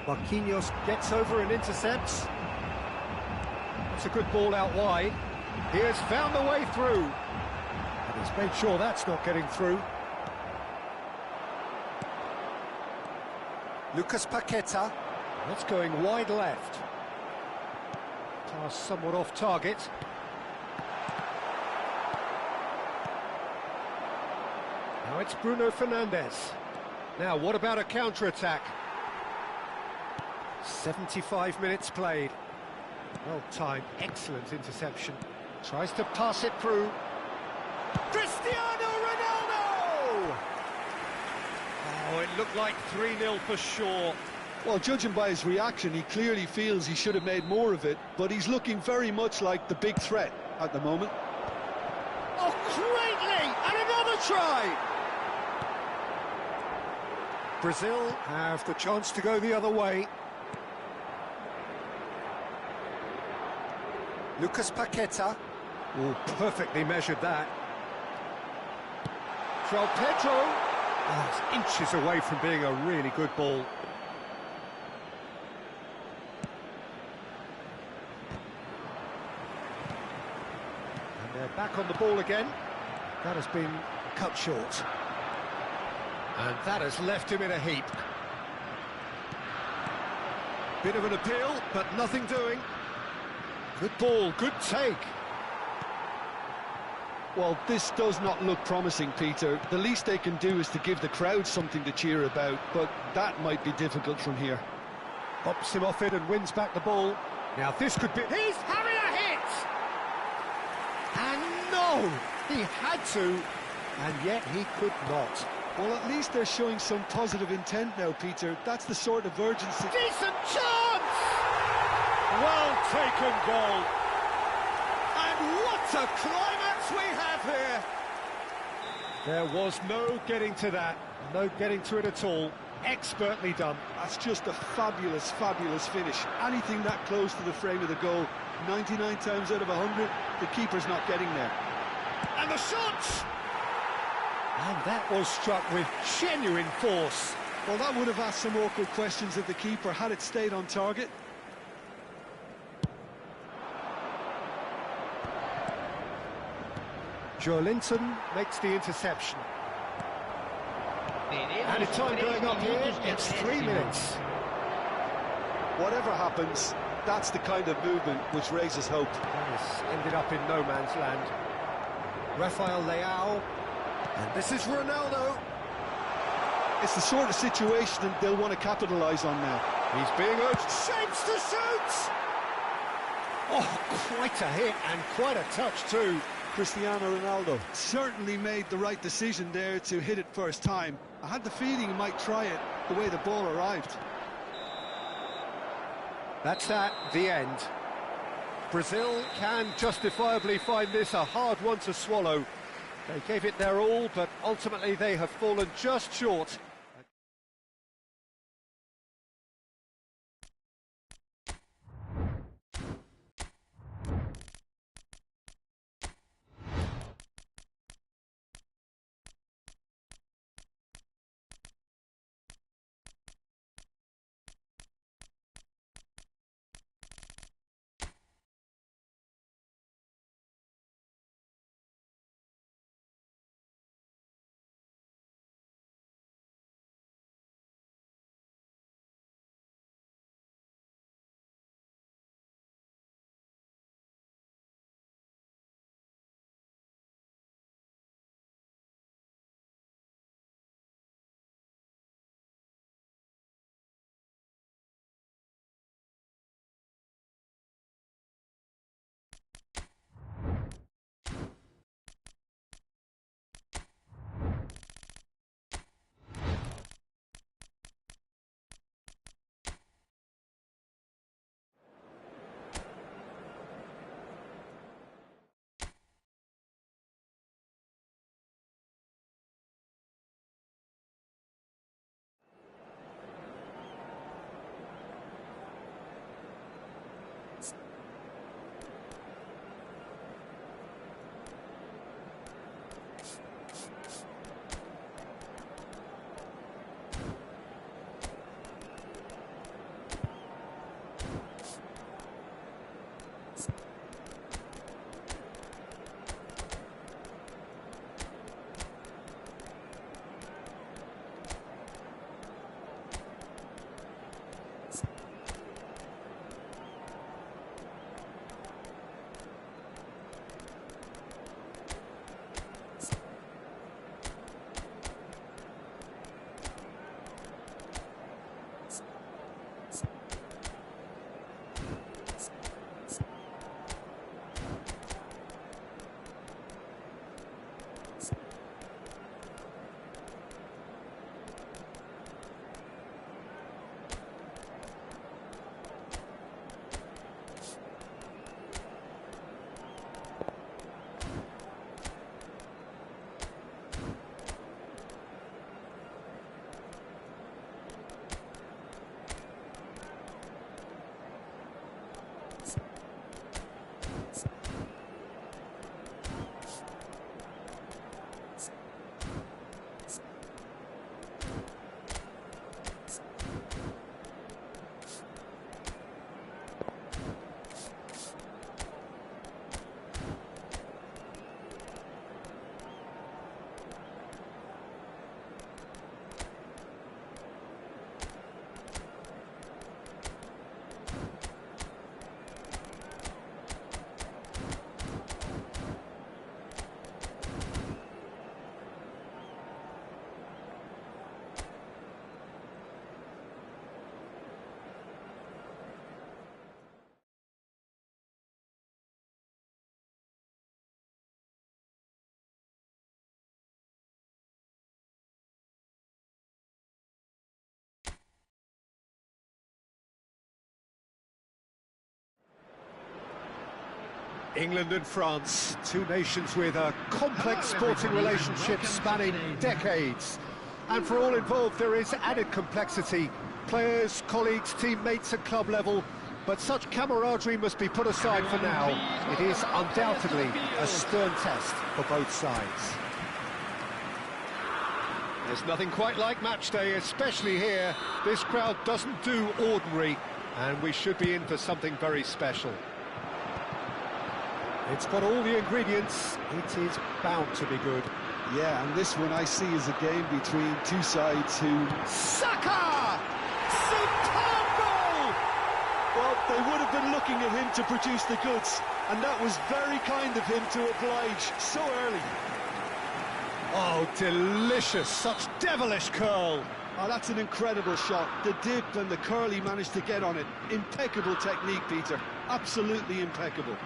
Marquinhos gets over and intercepts. That's a good ball out wide. He has found the way through. And he's made sure that's not getting through. Lucas Paqueta, that's going wide left. Pass somewhat off target. Now it's Bruno Fernandes. Now what about a counter-attack? 75 minutes played. Well timed, excellent interception. Tries to pass it through. Cristiano Ronaldo! Oh, it looked like 3-0 for sure. Well, judging by his reaction, he clearly feels he should have made more of it, but he's looking very much like the big threat at the moment. Oh, greatly! And another try! Brazil have the chance to go the other way. Lucas Paqueta. Oh, perfectly measured that. João Pedro. Oh, it's inches away from being a really good ball. And they're back on the ball again. That has been cut short. And that has left him in a heap. Bit of an appeal, but nothing doing. Good ball, good take. Well, this does not look promising, Peter. The least they can do is to give the crowd something to cheer about, but that might be difficult from here. Pops him off it and wins back the ball. Now this could be... He's having a hit! And no! He had to, and yet he could not. Well, at least they're showing some positive intent now, Peter. That's the sort of urgency... Decent chance! Well taken goal. And what a climax we have here! There was no getting to that, no getting to it at all. Expertly done. That's just a fabulous, fabulous finish. Anything that close to the frame of the goal, 99 times out of 100, the keeper's not getting there. And the shot! And that was struck with genuine force. Well, that would have asked some awkward questions of the keeper had it stayed on target. Joelinton makes the interception. And it's time going up here, it's 3 minutes. Whatever happens, that's the kind of movement which raises hope. That has ended up in no man's land. Rafael Leao, and this is Ronaldo. It's the sort of situation they'll want to capitalise on now. He's being urged, shapes to shoot! Oh, quite a hit and quite a touch too. Cristiano Ronaldo certainly made the right decision there to hit it first time. I had the feeling he might try it the way the ball arrived. That's that, the end. Brazil can justifiably find this a hard one to swallow. They gave it their all, but ultimately they have fallen just short England and France, two nations with a complex sporting relationship spanning decades. And for all involved, there is added complexity. Players, colleagues, teammates at club level. But such camaraderie must be put aside for now. It is undoubtedly a stern test for both sides. There's nothing quite like match day, especially here. This crowd doesn't do ordinary, and we should be in for something very special. It's got all the ingredients. It is bound to be good. Yeah, and this one I see is a game between two sides who... Saka! Superb goal! Well, they would have been looking at him to produce the goods, and that was very kind of him to oblige so early. Oh, delicious! Such devilish curl! Oh, that's an incredible shot. The dip and the curl he managed to get on it. Impeccable technique, Peter. Absolutely impeccable.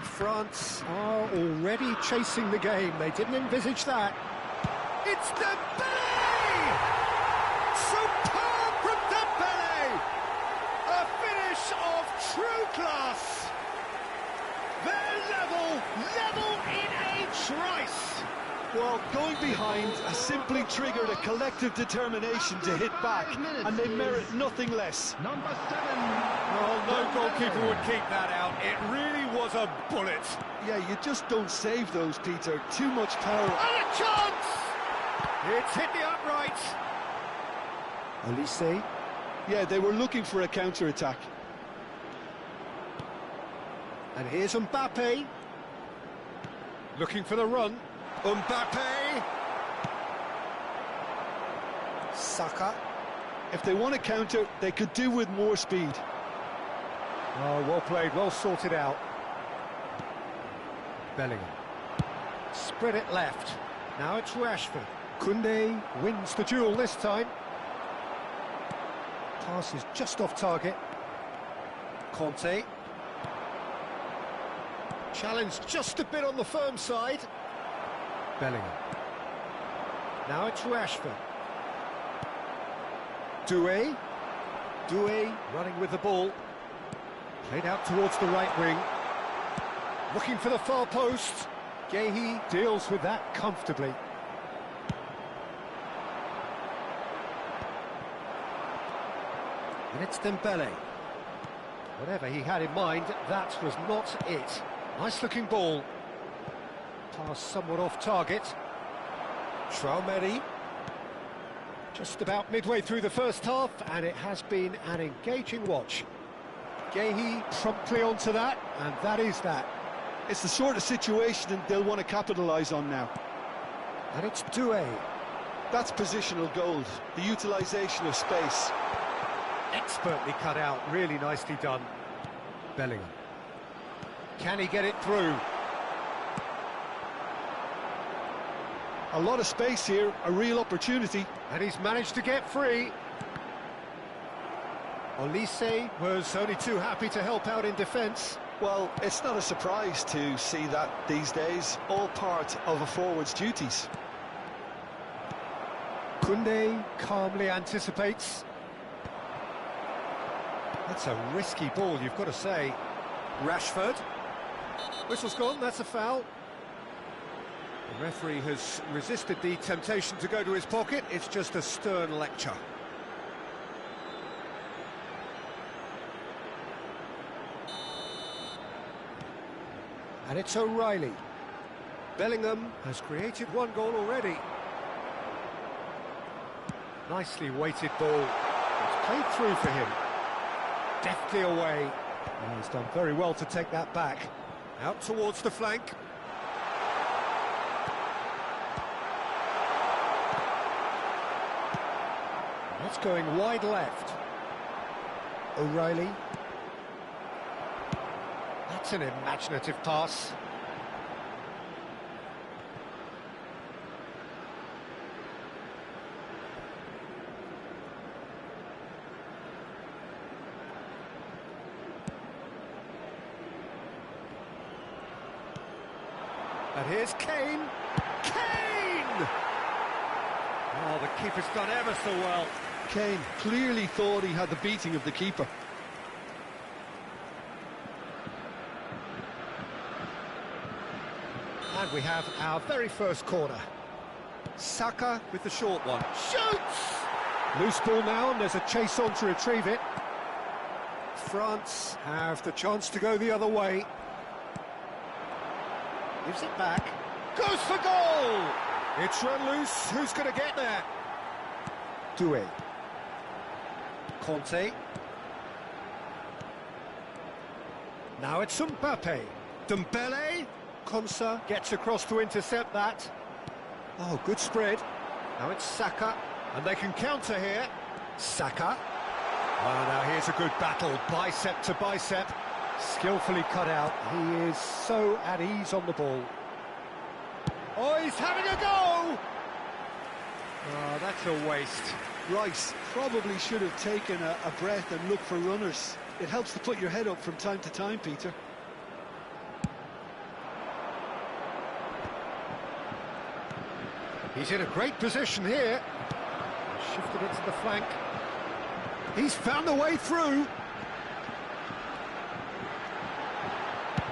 France are already chasing the game. They didn't envisage that. It's Dembele! Superb from Dembele! A finish of true class. They're level in a trice. Well, going behind has simply triggered a collective determination to hit back, and they merit nothing less. Number 7. Well, no goalkeeper would keep that out. It really was a bullet. Yeah, you just don't save those, Peter. Too much power. And a chance! It's hit the upright. Olise. Yeah, they were looking for a counter-attack. And here's Mbappe. Looking for the run. Mbappe. Saka. If they want to counter, they could do with more speed. Oh, well played, well sorted out. Bellingham. Spread it left. Now it's Rashford. Koundé wins the duel this time. Pass is just off target. Conte. Challenge just a bit on the firm side. Bellingham. Now it's Rashford. Doué running with the ball. Played out towards the right wing. Looking for the far post. Guehi deals with that comfortably. And it's Dembele. Whatever he had in mind, that was not it. Nice looking ball. Pass somewhat off target. Traoré. Just about midway through the first half, and it has been an engaging watch. Guehi promptly onto that, and that is that. It's the sort of situation they'll want to capitalise on now. And it's Doué. That's positional gold, the utilisation of space. Expertly cut out, really nicely done. Bellingham. Can he get it through? A lot of space here, a real opportunity. And he's managed to get free. Olise was only too happy to help out in defence. Well, it's not a surprise to see that these days, all part of a forward's duties. Koundé calmly anticipates. That's a risky ball, you've got to say. Rashford. Whistle's gone, that's a foul. The referee has resisted the temptation to go to his pocket. It's just a stern lecture. And it's O'Reilly. Bellingham has created one goal already. Nicely weighted ball. It's played through for him. Deftly away. And he's done very well to take that back. Out towards the flank. That's going wide left. O'Reilly. That's an imaginative pass. And here's Kane. Kane! Oh, the keeper's done ever so well. Kane clearly thought he had the beating of the keeper. we have our very first corner. Saka with the short one. Shoots! Loose ball now, and there's a chase on to retrieve it. France have the chance to go the other way. Gives it back. Goes for goal! It's run loose. Who's going to get there? Doué. Conte. Now it's Mbappe. Dembele. Konsa gets across to intercept that. Oh, good spread. Now it's Saka. And they can counter here. Saka. Oh, now here's a good battle. Bicep to bicep. Skillfully cut out. He is so at ease on the ball. Oh, he's having a go! Oh, that's a waste. Rice probably should have taken a breath and looked for runners. It helps to put your head up from time to time, Peter. He's in a great position here. Shifted it to the flank. He's found the way through.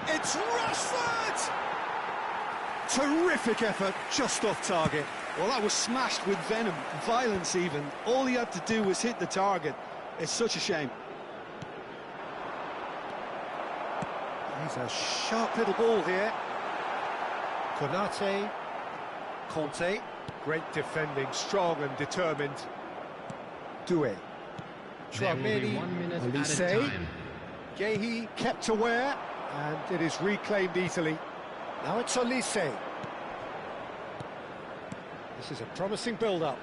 It's Rashford! Terrific effort, just off target. Well, that was smashed with venom, violence even. All he had to do was hit the target. It's such a shame. He's a sharp little ball here. Konate. Conte. Great defending, strong and determined. Doué. There will be 1 minute Olise. at a time. Gehi kept aware, and it is reclaimed easily. Now it's Olise. This is a promising build-up.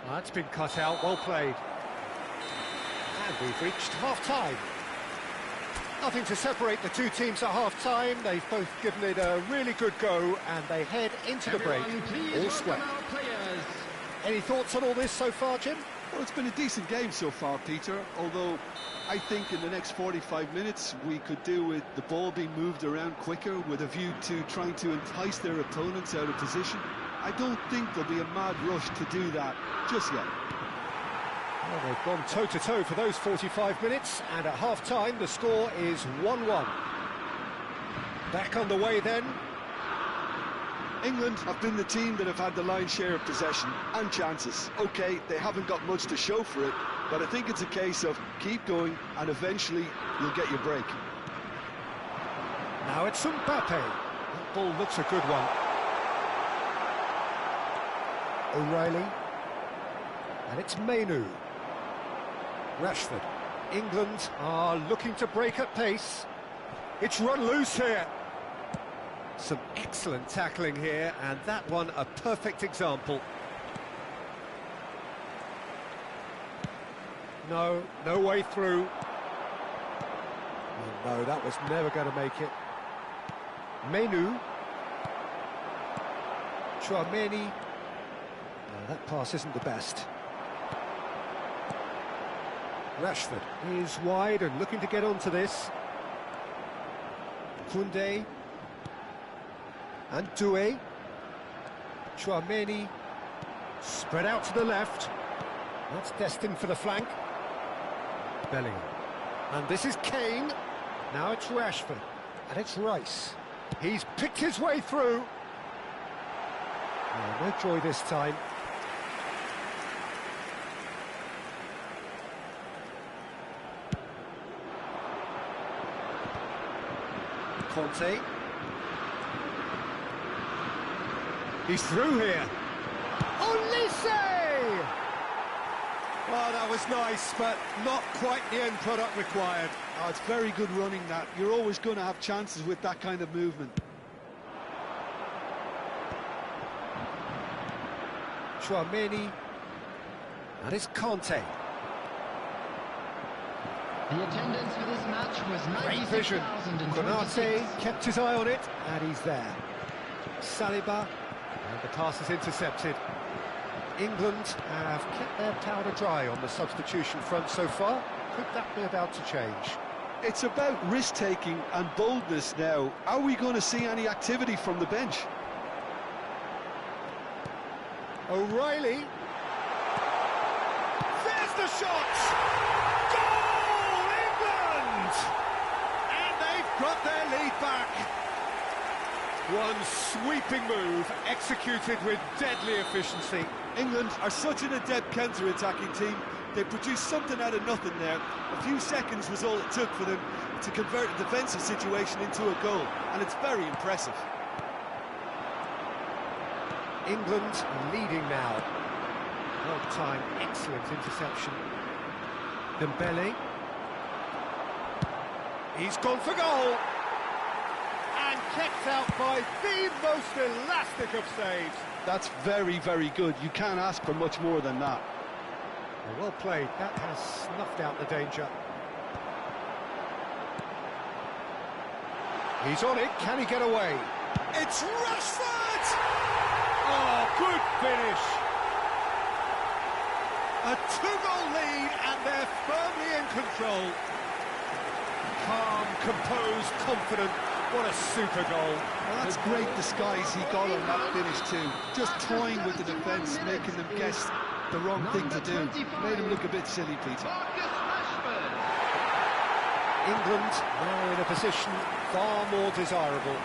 That's been cut out, well played. And we've reached half-time. Nothing to separate the two teams at half-time. They've both given it a really good go, and they head into the break all square. Any thoughts on all this so far, Jim? Well, it's been a decent game so far, Peter, although I think in the next 45 minutes we could do with the ball being moved around quicker with a view to trying to entice their opponents out of position. I don't think there'll be a mad rush to do that just yet. Well, they've gone toe-to-toe for those 45 minutes, and at half-time the score is 1-1. Back on the way then. England have been the team that have had the lion's share of possession and chances. OK, they haven't got much to show for it, but I think it's a case of keep going and eventually you'll get your break. Now it's Mbappe. That ball looks a good one. O'Reilly. And it's Mellow. Rashford. England are looking to break at pace. It's run loose here. Some excellent tackling here, and that one a perfect example. No way through. Oh, no, that was never going to make it. Mellow. Chouameni. No, that pass isn't the best. Rashford is wide and looking to get onto this. Koundé. And Doué. Chouameni. Spread out to the left. That's destined for the flank. Bellingham. And this is Kane. Now it's Rashford. And it's Rice. He's picked his way through. Oh, no joy this time. Conte. He's through here. Olise! Well, that was nice, but not quite the end product required. Oh, it's very good running that. You're always going to have chances with that kind of movement. Chouameni. And it's Conte. The attendance for this match was Great vision. 96,026. Konate kept his eye on it, and he's there. Saliba. And the pass is intercepted. England have kept their powder dry on the substitution front so far. Could that be about to change? It's about risk-taking and boldness now. Are we going to see any activity from the bench? O'Reilly. There's the shot! Goal, England! And they've got their lead back. One sweeping move, executed with deadly efficiency. England are such an adept counter-attacking team. They produced something out of nothing there. A few seconds was all it took for them to convert a defensive situation into a goal, and it's very impressive. England leading now. Well timed, excellent interception. Dembele. He's gone for goal. And kept out by the most elastic of saves. That's very, very good. You can't ask for much more than that. Well played. That has snuffed out the danger. He's on it. Can he get away? It's Rashford! Oh, good finish. A two-goal lead, and they're firmly in control. Calm, composed, confident. What a super goal. Well, that's great disguise he got on that finish too. Just toying with the defence, making them guess the wrong thing to do. Made him look a bit silly, Peter. England now in a position far more desirable.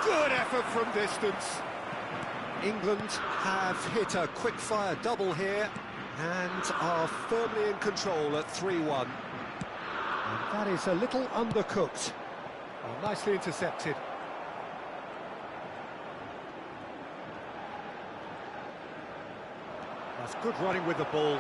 Good effort from distance. England have hit a quick-fire double here and are firmly in control at 3-1. And that is a little undercooked. Oh, nicely intercepted. That's good running with the ball.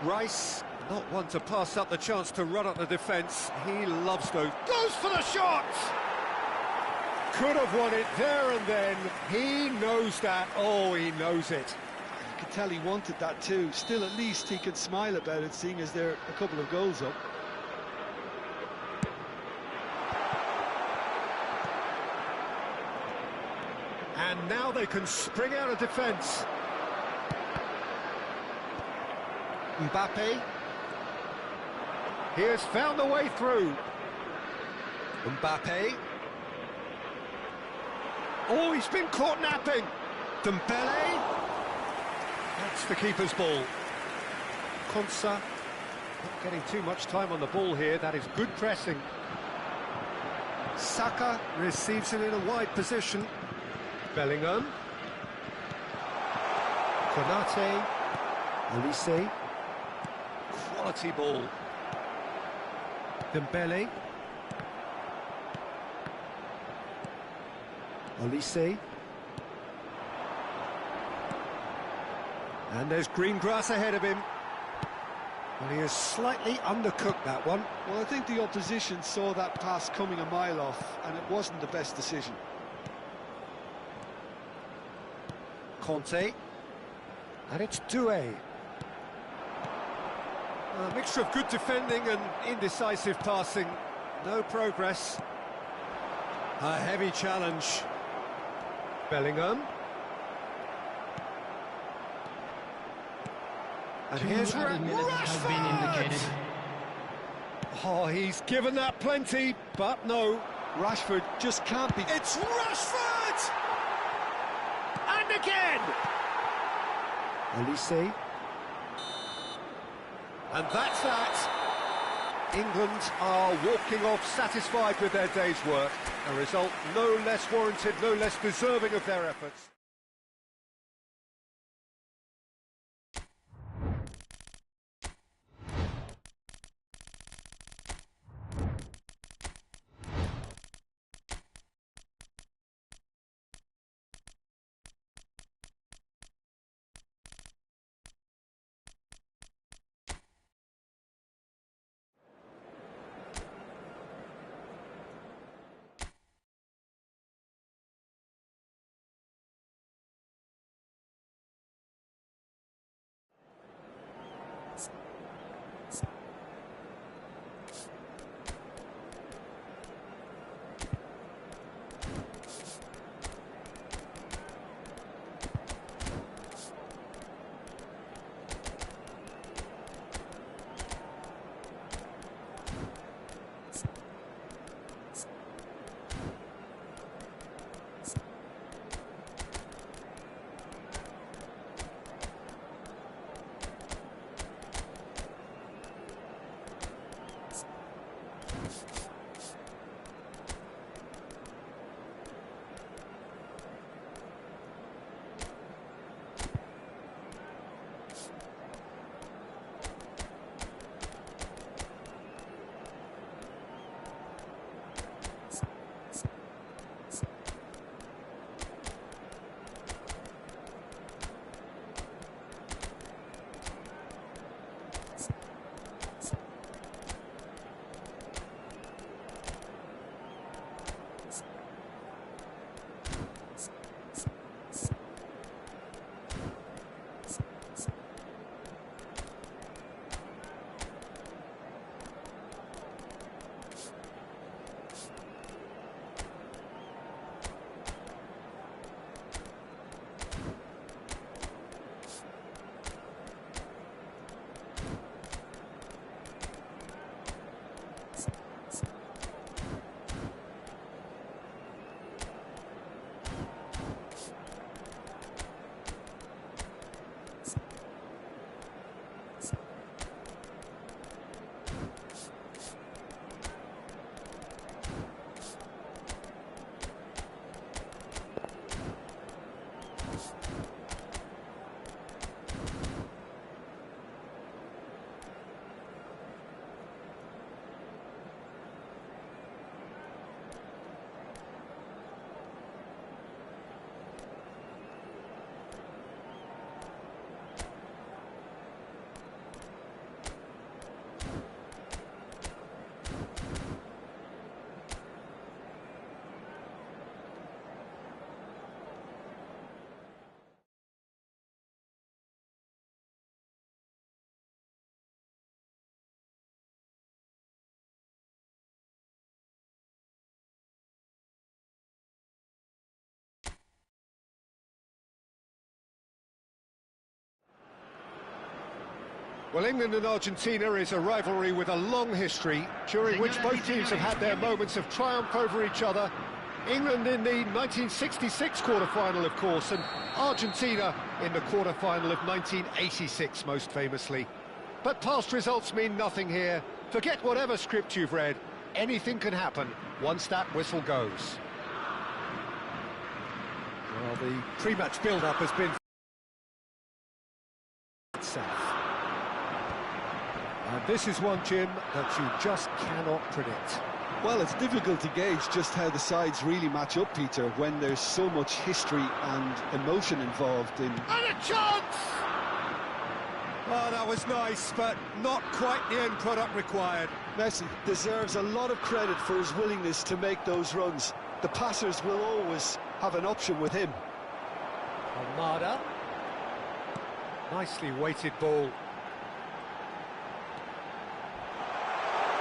Rice, not one to pass up the chance to run up the defence. He loves those. Goes for the shot! Could have won it there and then. He knows that. Oh, he knows it. You could tell he wanted that too. Still, at least he could smile about it, seeing as they're a couple of goals up. And now they can spring out of defence. Mbappe. He has found the way through. Mbappe. Oh, he's been caught napping. Dembele. That's the keeper's ball. Konsa. Not getting too much time on the ball here. That is good pressing. Saka receives it in a wide position. Bellingham. Konate. Olise. Quality ball. Dembele. Olise. And there's green grass ahead of him. Well, he has slightly undercooked that one. Well, I think the opposition saw that pass coming a mile off, and it wasn't the best decision. Conte. And it's Doué. A mixture of good defending and indecisive passing. No progress. A heavy challenge. Bellingham. And here's Rashford! Oh, he's given that plenty, but no. Rashford just can't be... It's Rashford! And again! Olise. And that's that. England are walking off satisfied with their day's work. A result no less warranted, no less deserving of their efforts. Well, England and Argentina is a rivalry with a long history, during which both teams have had their moments of triumph over each other. England in the 1966 quarter-final, of course, and Argentina in the quarter-final of 1986, most famously. But past results mean nothing here. Forget whatever script you've read. Anything can happen once that whistle goes. Well, the pre-match build-up has been south. And this is one, Jim, that you just cannot predict. Well, it's difficult to gauge just how the sides really match up, Peter, when there's so much history and emotion involved in... And a chance! Oh, that was nice, but not quite the end product required. Messi deserves a lot of credit for his willingness to make those runs. The passers will always have an option with him. Almada. Nicely weighted ball.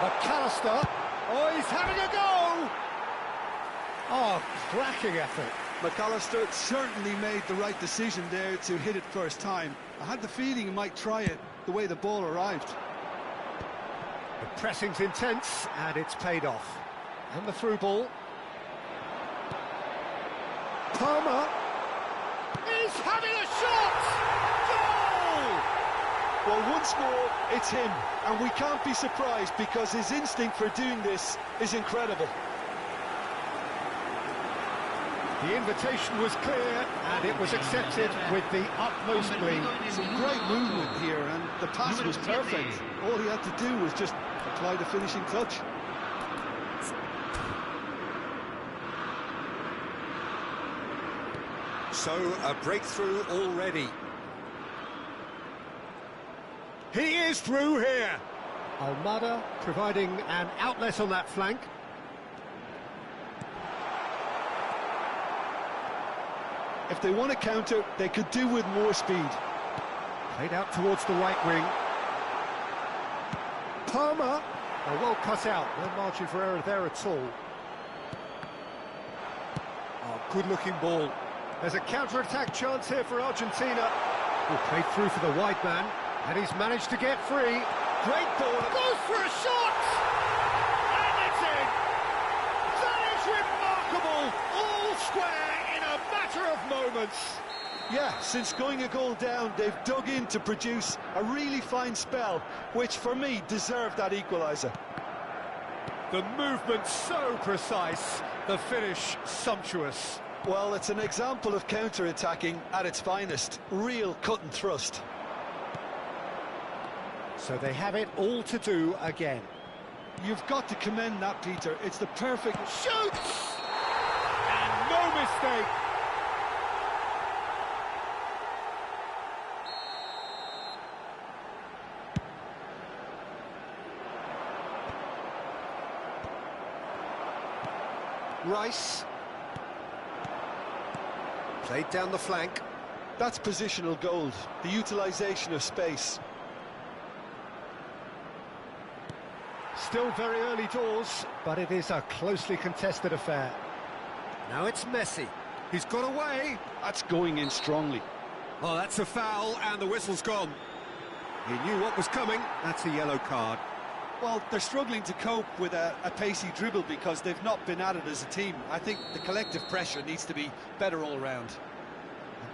McAllister. Oh, he's having a go! Oh, cracking effort. McAllister certainly made the right decision there to hit it first time. I had the feeling he might try it the way the ball arrived. The pressing's intense, and it's paid off. And the through ball. Palmer is having a shot! Goal! Well, once more, it's him, and we can't be surprised because his instinct for doing this is incredible. The invitation was clear, and it was accepted with the utmost glee. Some great movement here, and the pass was perfect. All he had to do was just apply the finishing touch. So, a breakthrough already. He is through here. Almada providing an outlet on that flank. If they want to counter, they could do with more speed. Played out towards the right wing. Palmer. Oh, well cut out. No margin for error there at all. Oh, good-looking ball. There's a counter-attack chance here for Argentina. Oh, played through for the wide man, and he's managed to get free. Great ball. Goes for a shot! And it's in! That is remarkable! All square in a matter of moments. Yeah, since going a goal down, they've dug in to produce a really fine spell, which for me deserved that equaliser. The movement so precise, the finish sumptuous. Well, it's an example of counter-attacking at its finest. Real cut and thrust. So they have it all to do again. You've got to commend that, Peter. It's the perfect... Shoots! And no mistake. Rice. Played down the flank. That's positional gold, the utilisation of space. Still very early doors, but it is a closely contested affair. Now it's Messi. He's got away. That's going in strongly. Oh, that's a foul, and the whistle's gone. He knew what was coming. That's a yellow card. Well, they're struggling to cope with a pacey dribble because they've not been at it as a team. I think the collective pressure needs to be better all round.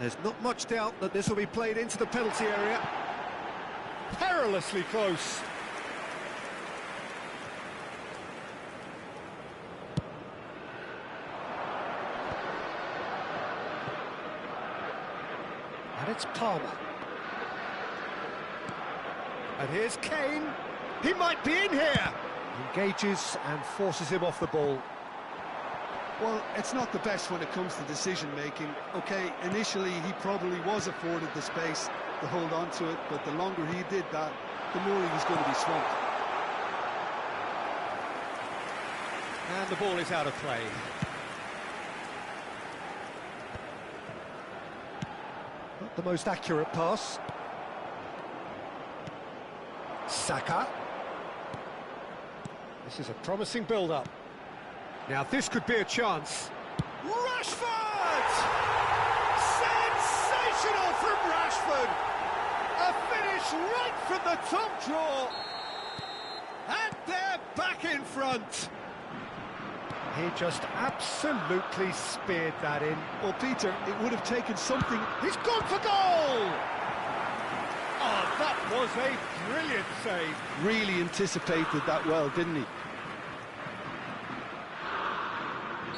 There's not much doubt that this will be played into the penalty area. Perilously close. And it's Palmer. And here's Kane. He might be in here. Engages and forces him off the ball. Well, it's not the best when it comes to decision-making. OK, initially he probably was afforded the space to hold on to it, but the longer he did that, the more he was going to be swamped. And the ball is out of play. Not the most accurate pass. Saka. This is a promising build-up. Now this could be a chance. Rashford! Sensational from Rashford! A finish right from the top draw. And they're back in front. He just absolutely speared that in. Well, Peter, it would have taken something... He's gone for goal! Oh, that was a brilliant save. Really anticipated that well, didn't he?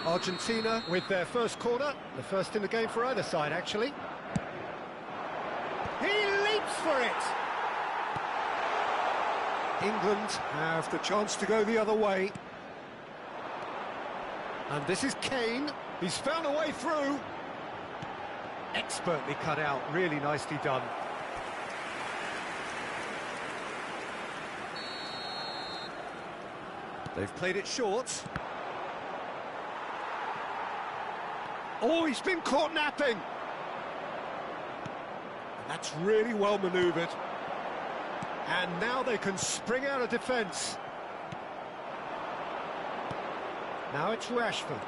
Argentina with their first corner, the first in the game for either side, actually. He leaps for it! England have the chance to go the other way. And this is Kane. He's found a way through. Expertly cut out, really nicely done. They've played it short. Oh, he's been caught napping. And that's really well manoeuvred. And now they can spring out of defence. Now it's Rashford.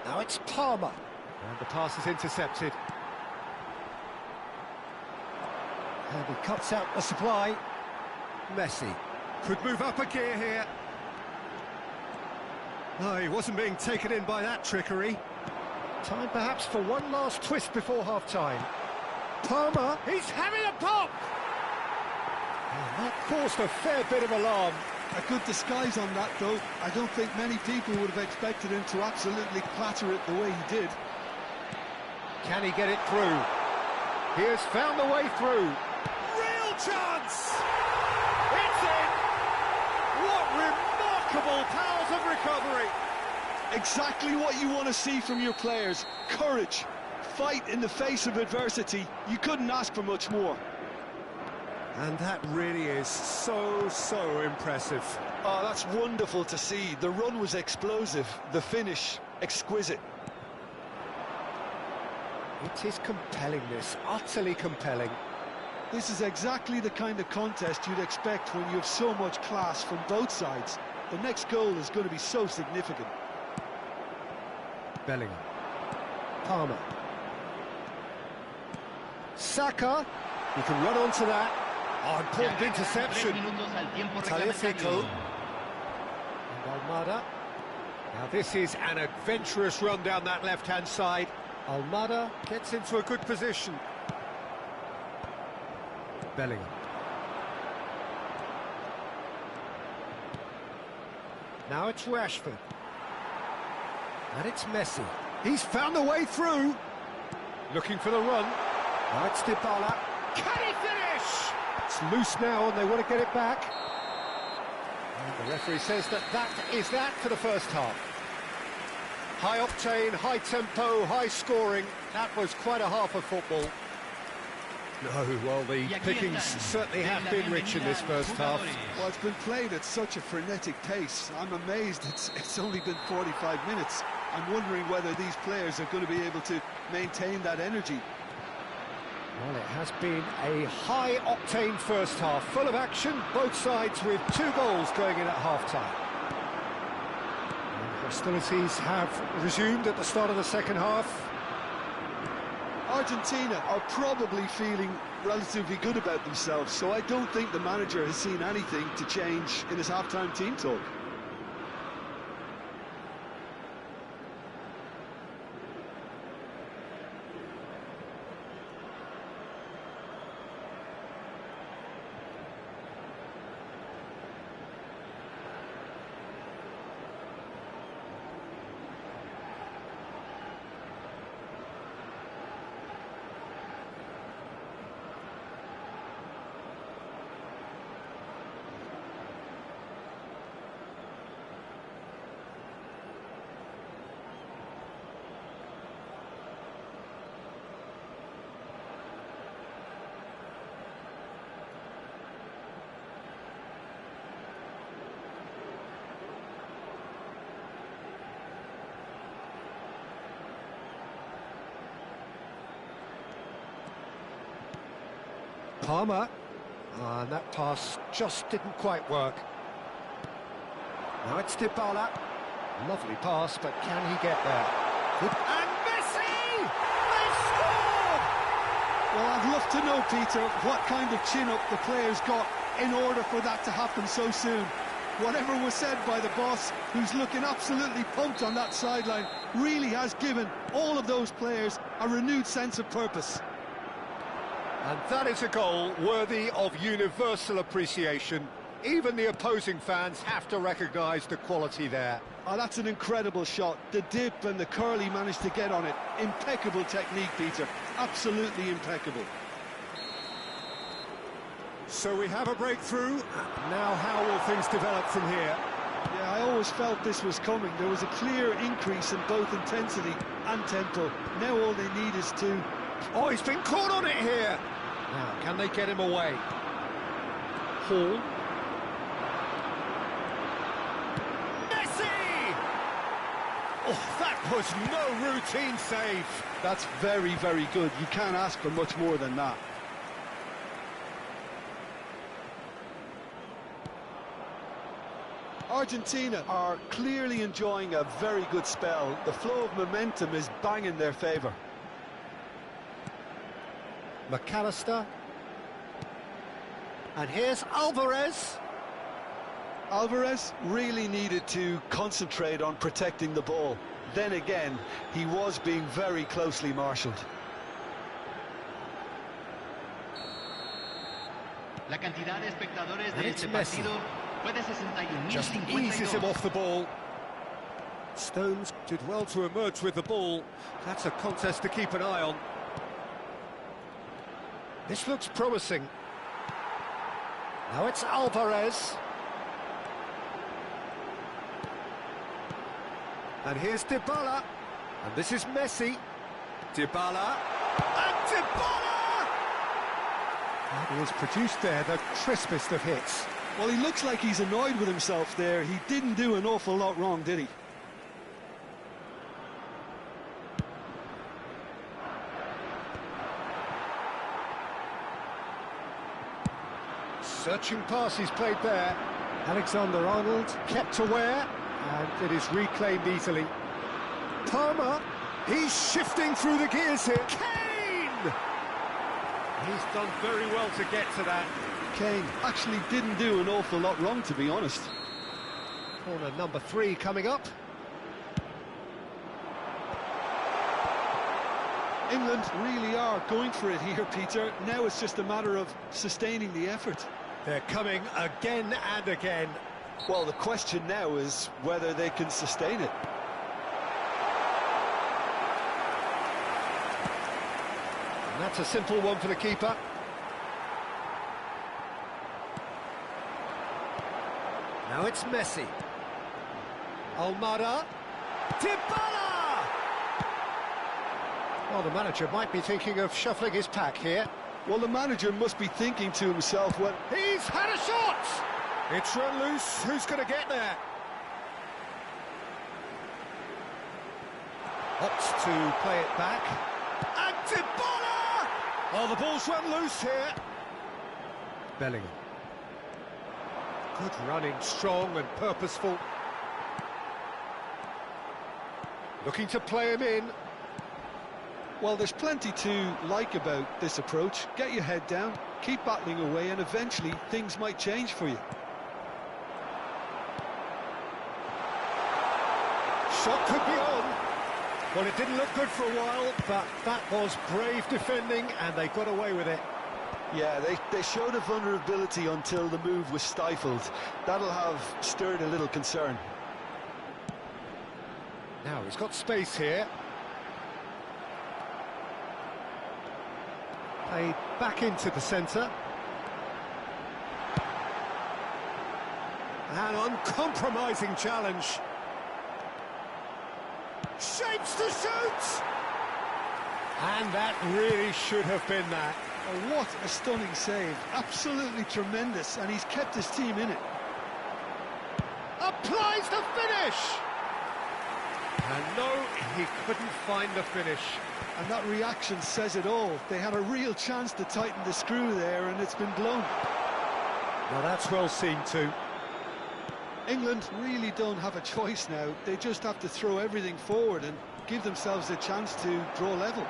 Now it's Palmer. And the pass is intercepted. And he cuts out the supply. Messi could move up a gear here. No, he wasn't being taken in by that trickery. Time perhaps for one last twist before half-time. Palmer, he's having a pop! And that caused a fair bit of alarm. A good disguise on that, though. I don't think many people would have expected him to absolutely clatter it the way he did. Can he get it through? He has found a way through. Real chance! It's in! What remarkable powers of recovery! Exactly what you want to see from your players. Courage. Fight in the face of adversity. You couldn't ask for much more. And that really is so impressive. Oh, that's wonderful to see. The run was explosive. The finish, exquisite. It is compelling, this. Utterly compelling. This is exactly the kind of contest you'd expect when you have so much class from both sides. The next goal is going to be so significant. Bellingham. Palmer. Saka. He can run onto that. Oh, important interception. Taliafico. And Almada. Now this is an adventurous run down that left-hand side. Almada gets into a good position. Bellingham. Now it's Rashford. And it's Messi. He's found a way through. Looking for the run. Now it's Dybala. Can he finish? It's loose now and they want to get it back. And the referee says that is that for the first half. High octane, high tempo, high scoring. That was quite a half of football. No, well, the pickings certainly have been rich in this first half. Well, it's been played at such a frenetic pace. I'm amazed it's only been 45 minutes. I'm wondering whether these players are going to be able to maintain that energy. Well, it has been a high-octane first half, full of action, both sides with 2 goals going in at half-time. Hostilities have resumed at the start of the second half. Argentina are probably feeling relatively good about themselves, so I don't think the manager has seen anything to change in his half-time team talk. Palmer, and that pass just didn't quite work. Now it's Dybala. Lovely pass, but can he get there? Good. And Messi! They've scored! Well, I'd love to know, Peter, what kind of chin-up the players got in order for that to happen so soon. Whatever was said by the boss, who's looking absolutely pumped on that sideline, really has given all of those players a renewed sense of purpose. And that is a goal worthy of universal appreciation. Even the opposing fans have to recognise the quality there. Oh, that's an incredible shot. The dip and the curl he managed to get on it. Impeccable technique, Peter. Absolutely impeccable. So we have a breakthrough. Now how will things develop from here? Yeah, I always felt this was coming. There was a clear increase in both intensity and tempo. Now all they need is to... Oh, he's been caught on it here. Now, can they get him away? Hall. Messi! Oh, that was no routine save. That's very, very good. You can't ask for much more than that. Argentina are clearly enjoying a very good spell. The flow of momentum is bang in their favour. McAllister. And here's Alvarez. Alvarez really needed to concentrate on protecting the ball. Then again, he was being very closely marshalled. La cantidad de espectadores And de it's este Messi. partido fue de Just eases him 61.052. off the ball. Stones did well to emerge with the ball. That's a contest to keep an eye on. This looks promising. Now it's Alvarez. And here's Dybala. And this is Messi. Dybala. And Dybala! And he has produced there the crispest of hits. Well, he looks like he's annoyed with himself there. He didn't do an awful lot wrong, did he? Searching pass he's played there. Alexander-Arnold kept aware, and it is reclaimed easily. Palmer, he's shifting through the gears here. Kane! He's done very well to get to that. Kane actually didn't do an awful lot wrong, to be honest. Corner number 3 coming up. England really are going for it here, Peter. Now it's just a matter of sustaining the effort. They're coming again and again. Well, the question now is whether they can sustain it. And that's a simple one for the keeper. Now it's Messi. Almada. Dybala! Well, the manager might be thinking of shuffling his pack here. Well, the manager must be thinking to himself, well... He's had a shot! It's run loose. Who's going to get there? Opts to play it back. And Dybala! Oh, the ball's run loose here. Bellingham. Good running, strong and purposeful. Looking to play him in. Well, there's plenty to like about this approach. Get your head down, keep battling away, and eventually things might change for you. Shot could be on. Well, it didn't look good for a while, but that was brave defending, and they got away with it. Yeah, they showed a vulnerability until the move was stifled. That'll have stirred a little concern. Now, he's got space here. Played back into the centre. An uncompromising challenge. Shapes to shoot! And that really should have been that. Oh, what a stunning save. Absolutely tremendous, and he's kept his team in it. Applies the finish! And no, he couldn't find the finish. And that reaction says it all. They had a real chance to tighten the screw there, and it's been blown. Now that's well seen too. England really don't have a choice now. They just have to throw everything forward and give themselves a chance to draw level.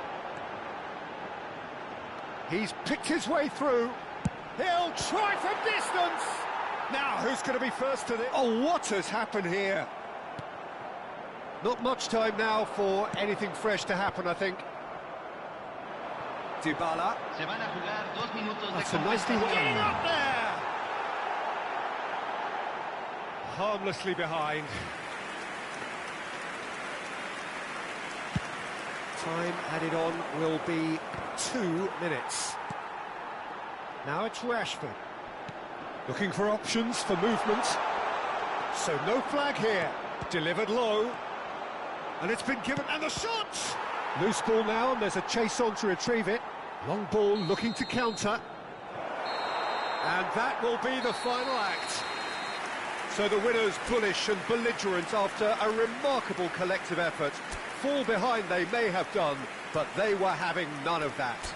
He's picked his way through. He'll try from distance. Now, who's going to be first to this? Oh, what has happened here? Not much time now for anything fresh to happen, I think. Dybala. Se van a jugar 2 minutos de That's a nicely getting compensación. up there. Harmlessly behind. Time added on will be 2 minutes. Now it's Rashford. Looking for options for movement. So no flag here. Delivered low. And it's been given, and the shot! Loose ball now, and there's a chase on to retrieve it. Long ball looking to counter. And that will be the final act. So the winners bullish and belligerent after a remarkable collective effort. Fall behind they may have done, but they were having none of that.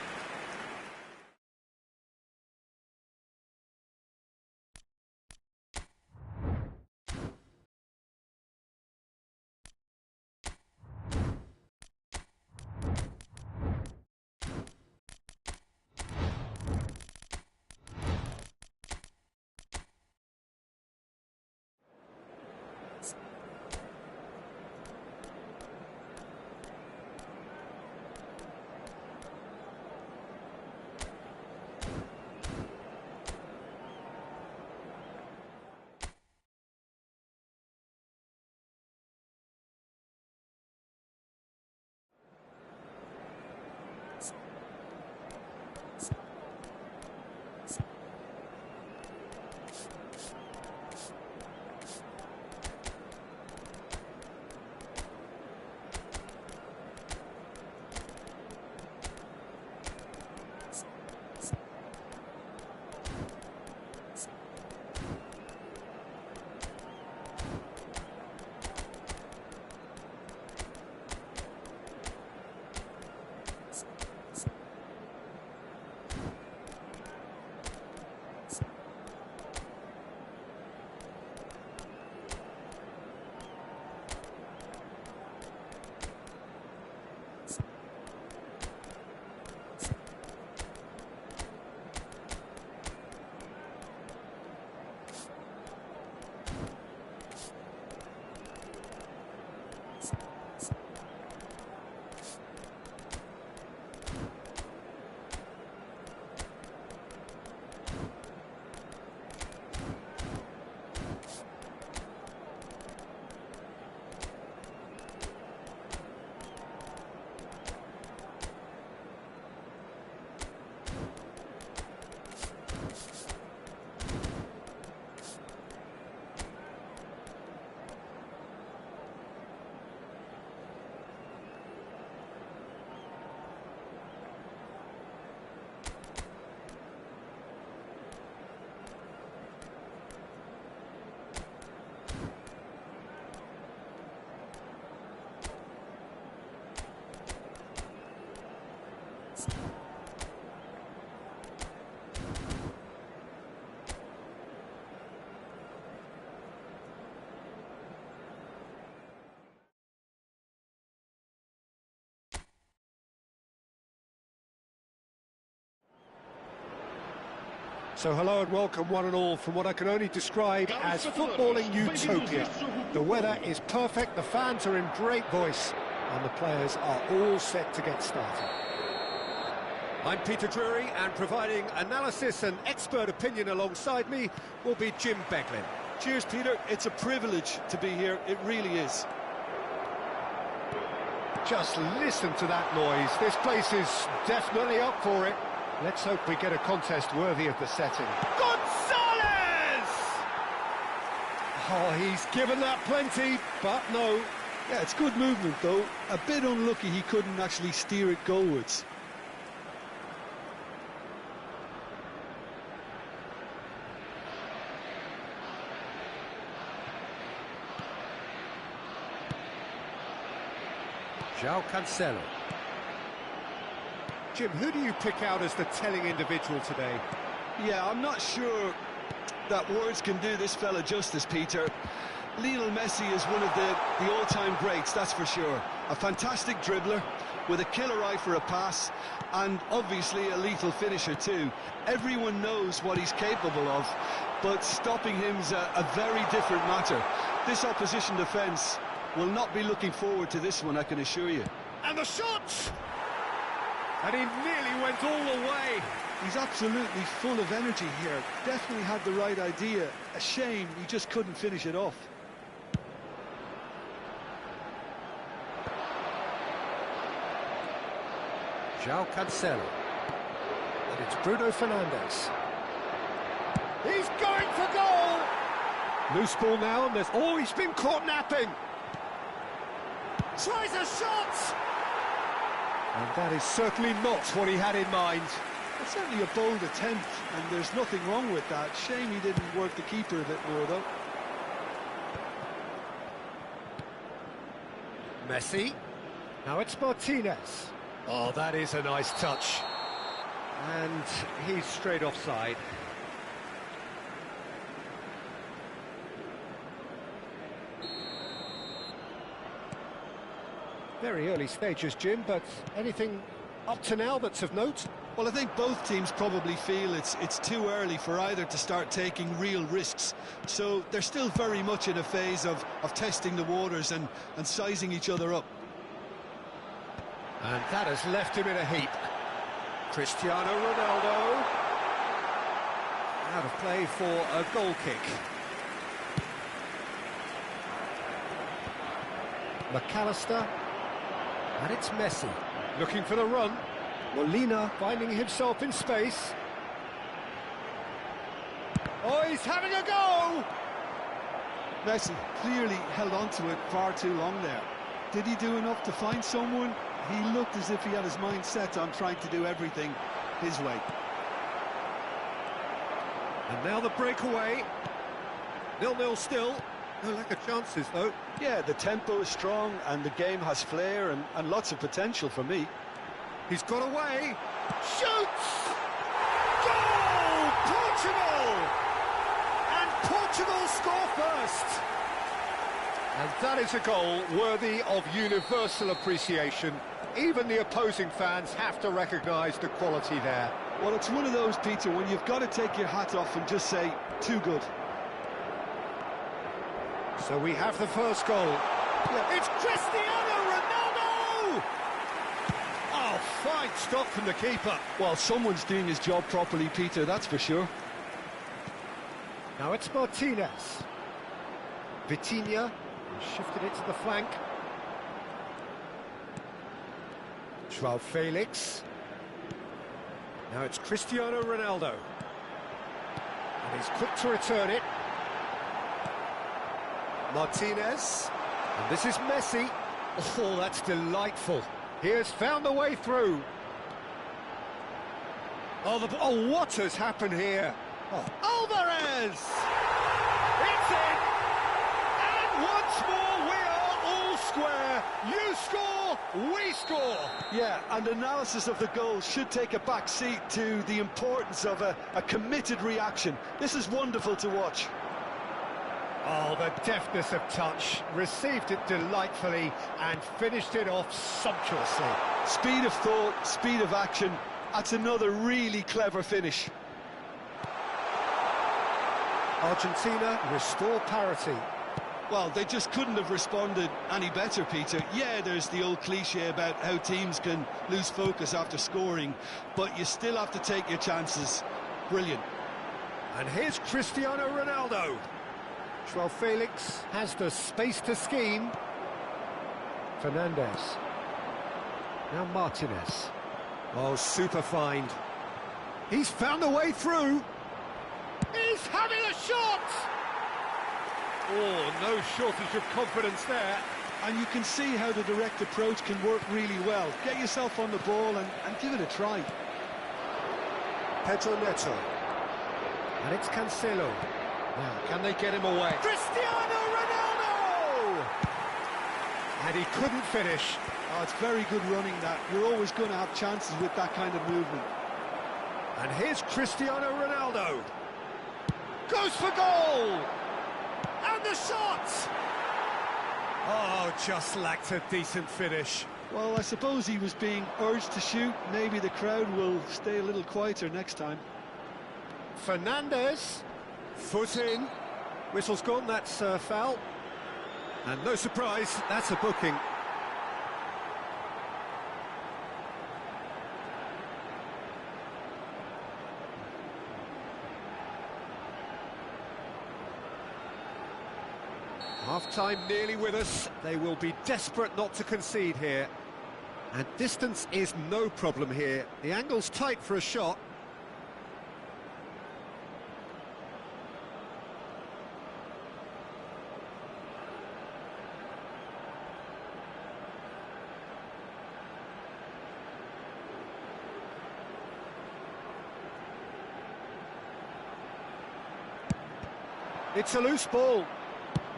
So hello and welcome one and all from what I can only describe as footballing utopia. The weather is perfect, the fans are in great voice, and the players are all set to get started. I'm Peter Drury, and providing analysis and expert opinion alongside me will be Jim Beglin. Cheers, Peter. It's a privilege to be here. It really is. Just listen to that noise. This place is definitely up for it. Let's hope we get a contest worthy of the setting. Gonzalez! Oh, he's given that plenty, but no. Yeah, it's good movement, though. A bit unlucky he couldn't actually steer it goalwards. João Cancelo. Jim, who do you pick out as the telling individual today? Yeah, I'm not sure that words can do this fella justice, Peter. Lionel Messi is one of the all-time greats, that's for sure. A fantastic dribbler with a killer eye for a pass, and obviously a lethal finisher too. Everyone knows what he's capable of, but stopping him's a very different matter. This opposition defence will not be looking forward to this one, I can assure you. And the shot! And he nearly went all the way. He's absolutely full of energy here. Definitely had the right idea. A shame he just couldn't finish it off. João Cancelo. And it's Bruno Fernandes. He's going for goal! Loose ball now, and there's... Oh, he's been caught napping! Tries a shot! And that is certainly not what he had in mind. It's certainly a bold attempt, and there's nothing wrong with that. Shame he didn't work the keeper a bit more, though. Messi. Now it's Martinez. Oh, that is a nice touch. And he's straight offside. Very early stages, Jim, but anything up to now that's of note? Well, I think both teams probably feel it's too early for either to start taking real risks. So they're still very much in a phase of testing the waters and sizing each other up. And that has left him in a heap. Cristiano Ronaldo. Out of play for a goal kick. McAllister. And it's Messi. Looking for the run. Molina finding himself in space. Oh, he's having a go! Messi clearly held on to it far too long there. Did he do enough to find someone? He looked as if he had his mind set on trying to do everything his way. And now the breakaway. 0-0 still. No lack of chances, though. Yeah, the tempo is strong and the game has flair and lots of potential for me. He's got away. Shoots! Goal! Portugal! And Portugal score first. And that is a goal worthy of universal appreciation. Even the opposing fans have to recognise the quality there. Well, it's one of those, Peter, when you've got to take your hat off and just say, too good. So we have the first goal. Yeah. It's Cristiano Ronaldo! Oh, fine stop from the keeper. Well, someone's doing his job properly, Peter, that's for sure. Now it's Martinez. Vitinha shifted it to the flank. João Felix. Now it's Cristiano Ronaldo. And he's quick to return it. Martinez. And this is Messi. Oh, that's delightful. He has found the way through. Oh, what has happened here? Oh. Alvarez! It's in! And once more we are all square. You score, we score. Yeah, and analysis of the goal should take a back seat to the importance of a committed reaction. This is wonderful to watch. Oh, the deftness of touch. Received it delightfully and finished it off sumptuously. Speed of thought, speed of action. That's another really clever finish. Argentina restore parity. Well, they just couldn't have responded any better, Peter. Yeah, there's the old cliche about how teams can lose focus after scoring, but you still have to take your chances. Brilliant. And here's Cristiano Ronaldo. João Felix has the space to scheme. Fernandes. Now Martinez. Oh, super find. He's found a way through. He's having a shot! Oh, no shortage of confidence there. And you can see how the direct approach can work really well. Get yourself on the ball and give it a try. Pedro Neto. And it's Cancelo. Now, can they get him away? Cristiano Ronaldo! And he couldn't finish. Oh, it's very good running, that. You're always going to have chances with that kind of movement. And here's Cristiano Ronaldo. Goes for goal! And the shot! Oh, just lacked a decent finish. Well, I suppose he was being urged to shoot. Maybe the crowd will stay a little quieter next time. Fernandez, foot in. Whistle's gone, that's foul. And no surprise, that's a booking. Half-time nearly with us. They will be desperate not to concede here. And distance is no problem here. The angle's tight for a shot. It's a loose ball.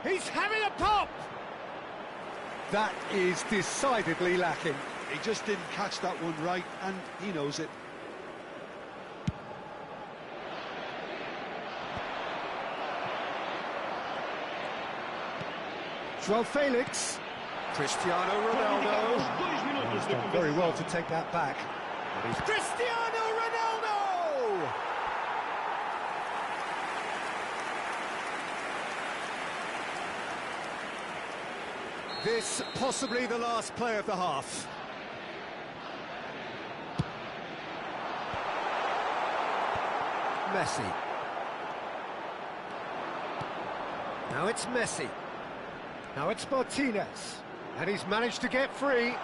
He's having a pop! That is decidedly lacking. He just didn't catch that one right, and he knows it. João Felix. Cristiano Ronaldo. He's done very well to take that back. Cristiano Ronaldo! This possibly the last play of the half. Messi. Now it's Messi. Now it's Martinez. And he's managed to get free.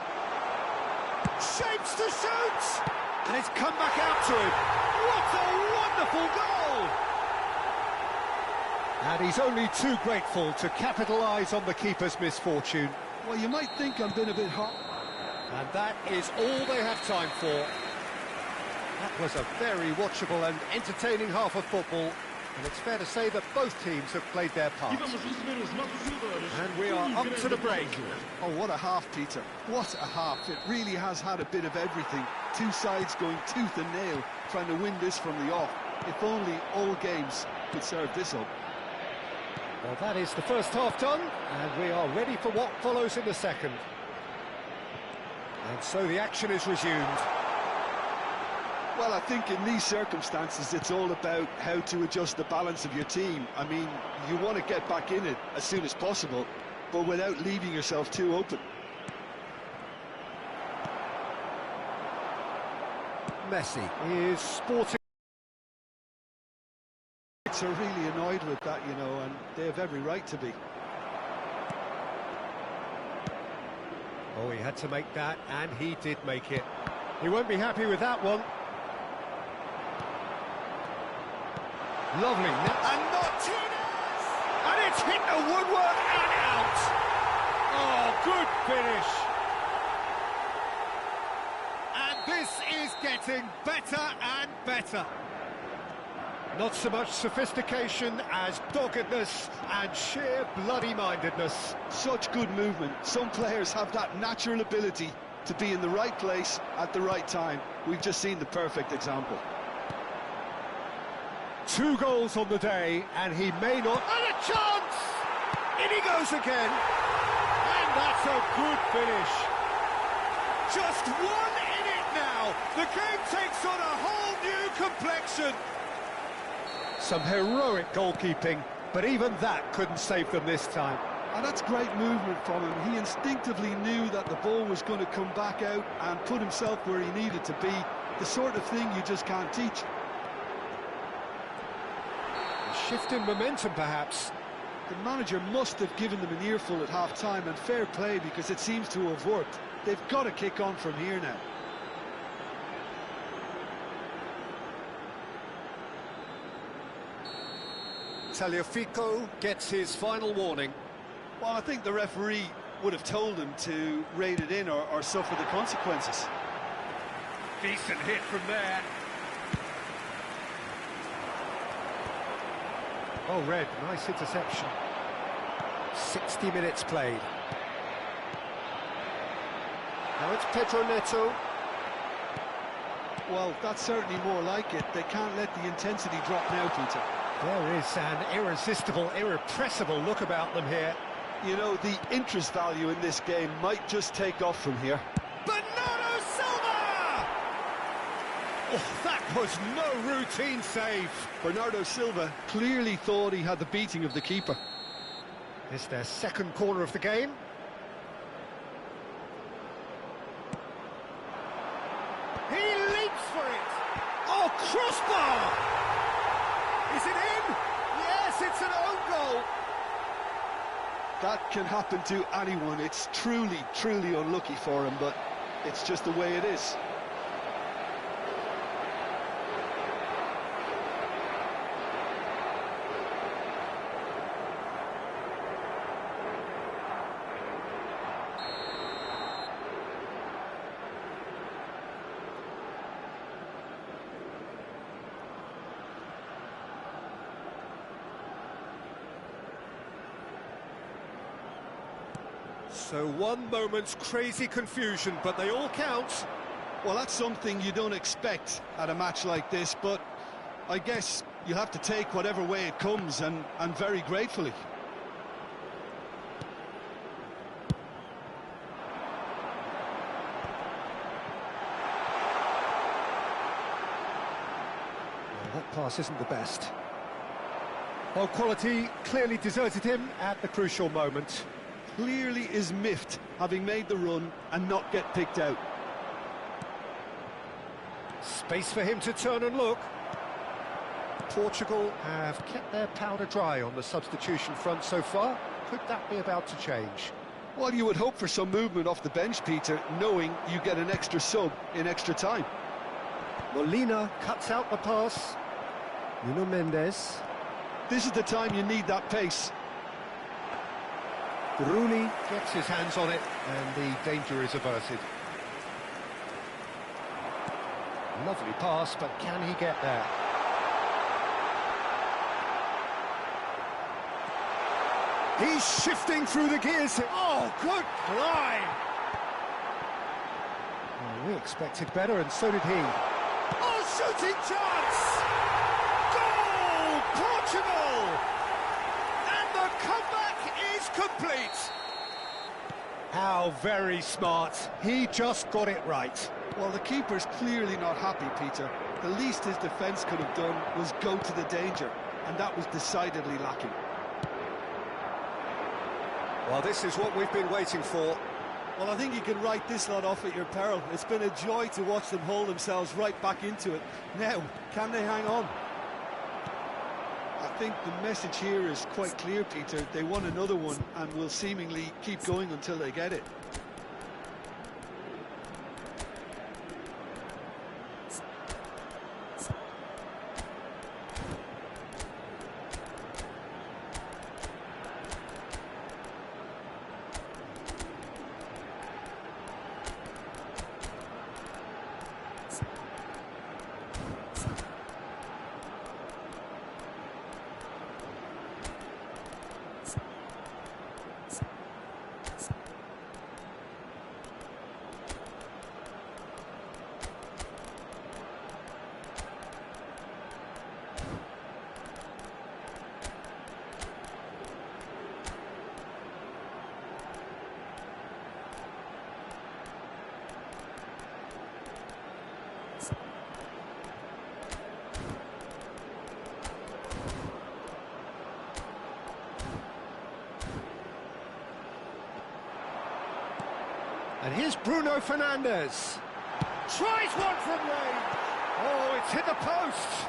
Shapes to shoot! And it's come back out to him. What a wonderful goal! And he's only too grateful to capitalise on the keeper's misfortune. Well, you might think I'm being a bit hot. And that is all they have time for. That was a very watchable and entertaining half of football. And it's fair to say that both teams have played their part. And we are up to the break. Oh, what a half, Peter. What a half. It really has had a bit of everything. Two sides going tooth and nail, trying to win this from the off. If only all games could serve this up. Well, that is the first half done, and we are ready for what follows in the second. And so the action is resumed. Well, I think in these circumstances, it's all about how to adjust the balance of your team. I mean, you want to get back in it as soon as possible, but without leaving yourself too open. Messi is sporting. Are really annoyed with that, you know, and they have every right to be. Oh, he had to make that, and he did make it. He won't be happy with that one. Lovely. And Martinez! And it's hit the woodwork and out! Oh, good finish! And this is getting better and better. Not so much sophistication as doggedness and sheer bloody-mindedness. Such good movement. Some players have that natural ability to be in the right place at the right time. We've just seen the perfect example. 2 goals on the day, and he may not... And a chance! In he goes again! And that's a good finish. Just one in it now. The game takes on a whole new complexion. Some heroic goalkeeping, but even that couldn't save them this time. And that's great movement from him. He instinctively knew that the ball was going to come back out and put himself where he needed to be. The sort of thing you just can't teach. A shift in momentum, perhaps. The manager must have given them an earful at half-time, and fair play, because it seems to have worked. They've got to kick on from here now. Tagliafico gets his final warning. Well, I think the referee would have told him to rein it in or suffer the consequences. Decent hit from there. Oh, red, nice interception. 60 minutes played. Now it's Pedro Neto. Well, that's certainly more like it. They can't let the intensity drop now, Peter. There is an irresistible, irrepressible look about them here. You know, the interest value in this game might just take off from here. Bernardo Silva! Oh, that was no routine save. Bernardo Silva clearly thought he had the beating of the keeper. It's their second corner of the game. He leaps for it. Oh, crossbar! Is it in? Yes, it's an own goal. That can happen to anyone. It's truly, truly unlucky for him, but it's just the way it is. So one moment's crazy confusion, but they all count. Well, that's something you don't expect at a match like this, but I guess you have to take whatever way it comes, and very gratefully. Well, that pass isn't the best. Well, quality clearly deserted him at the crucial moment. Clearly is miffed, having made the run and not get picked out. Space for him to turn and look. Portugal have kept their powder dry on the substitution front so far. Could that be about to change? Well, you would hope for some movement off the bench, Peter, knowing you get an extra sub in extra time. Molina cuts out the pass. Nuno Mendes. This is the time you need that pace. Rooney gets his hands on it, and the danger is averted. Lovely pass, but can he get there? He's shifting through the gears. Oh, good climb! Well, we expected better, and so did he. Oh, shooting chance! Goal, Portugal! And the comeback is complete. How very smart. He just got it right. Well, the keeper's clearly not happy, Peter. The least his defence could have done was go to the danger, and that was decidedly lacking. Well, this is what we've been waiting for. Well, I think you can write this lot off at your peril. It's been a joy to watch them hold themselves right back into it. Now, can they hang on? I think the message here is quite clear, Peter. They want another one and will seemingly keep going until they get it. And here's Bruno Fernandes. Tries one from range. Oh, it's hit the post.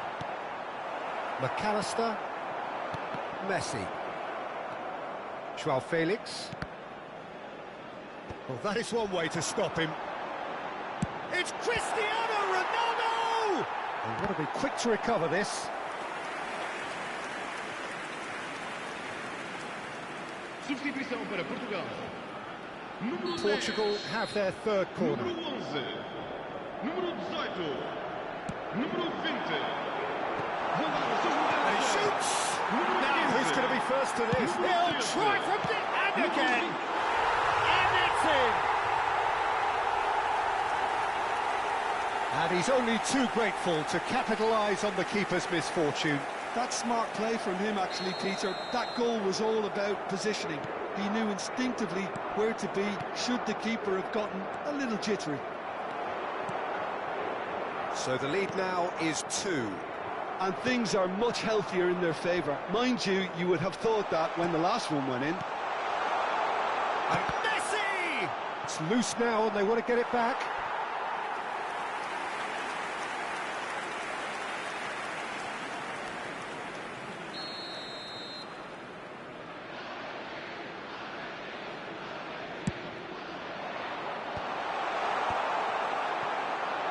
McAllister. Messi. Joao Felix. Well, that is one way to stop him. It's Cristiano Ronaldo! They've got to be quick to recover this. Substituição para Portugal. Número 10. Portugal have their third corner. Número 11. Número 18. Número 20. And he shoots! Now, who's going to be first to this? He'll try from the end again! And it's in! And he's only too grateful to capitalise on the keeper's misfortune. That's smart play from him, actually, Peter. That goal was all about positioning. He knew instinctively where to be should the keeper have gotten a little jittery. So the lead now is 2. And things are much healthier in their favour. Mind you, you would have thought that when the last one went in. And Messi! It's loose now and they want to get it back.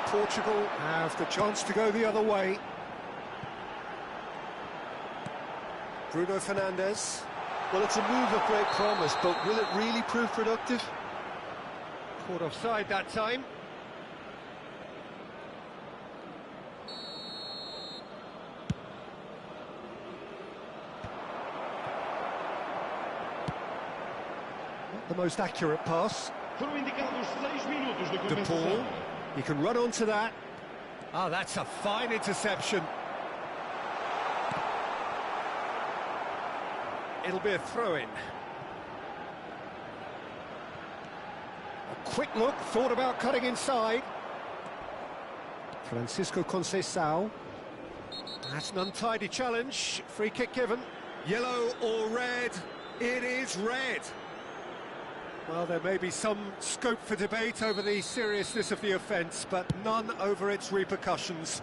Portugal have the chance to go the other way. Bruno Fernandes. Well, it's a move of great promise, but will it really prove productive? Caught offside that time. Not the most accurate pass. Foram indicados 6 minutos de De Paul. compensação. He can run onto that. Ah, that's a fine interception. It'll be a throw-in. A quick look, thought about cutting inside. Francisco Conceição. That's an untidy challenge. Free kick given. Yellow or red? It is red. Well, there may be some scope for debate over the seriousness of the offence, but none over its repercussions.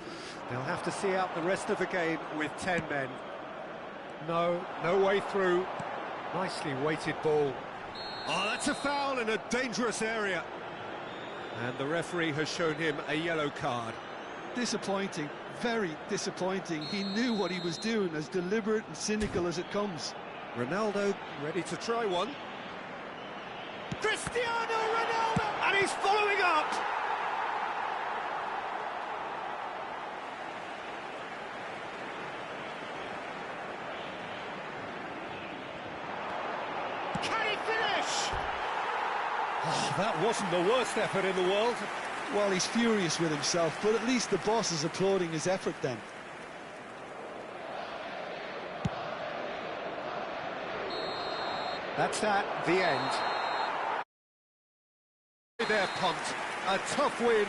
They'll have to see out the rest of the game with 10 men. No way through. Nicely weighted ball. Oh, that's a foul in a dangerous area. And the referee has shown him a yellow card. Disappointing, very disappointing. He knew what he was doing, as deliberate and cynical as it comes. Ronaldo ready to try one. Cristiano Ronaldo! And he's following up! Can he finish? Oh, that wasn't the worst effort in the world. Well, he's furious with himself, but at least the boss is applauding his effort then. That's that, the end. Their punt. A tough win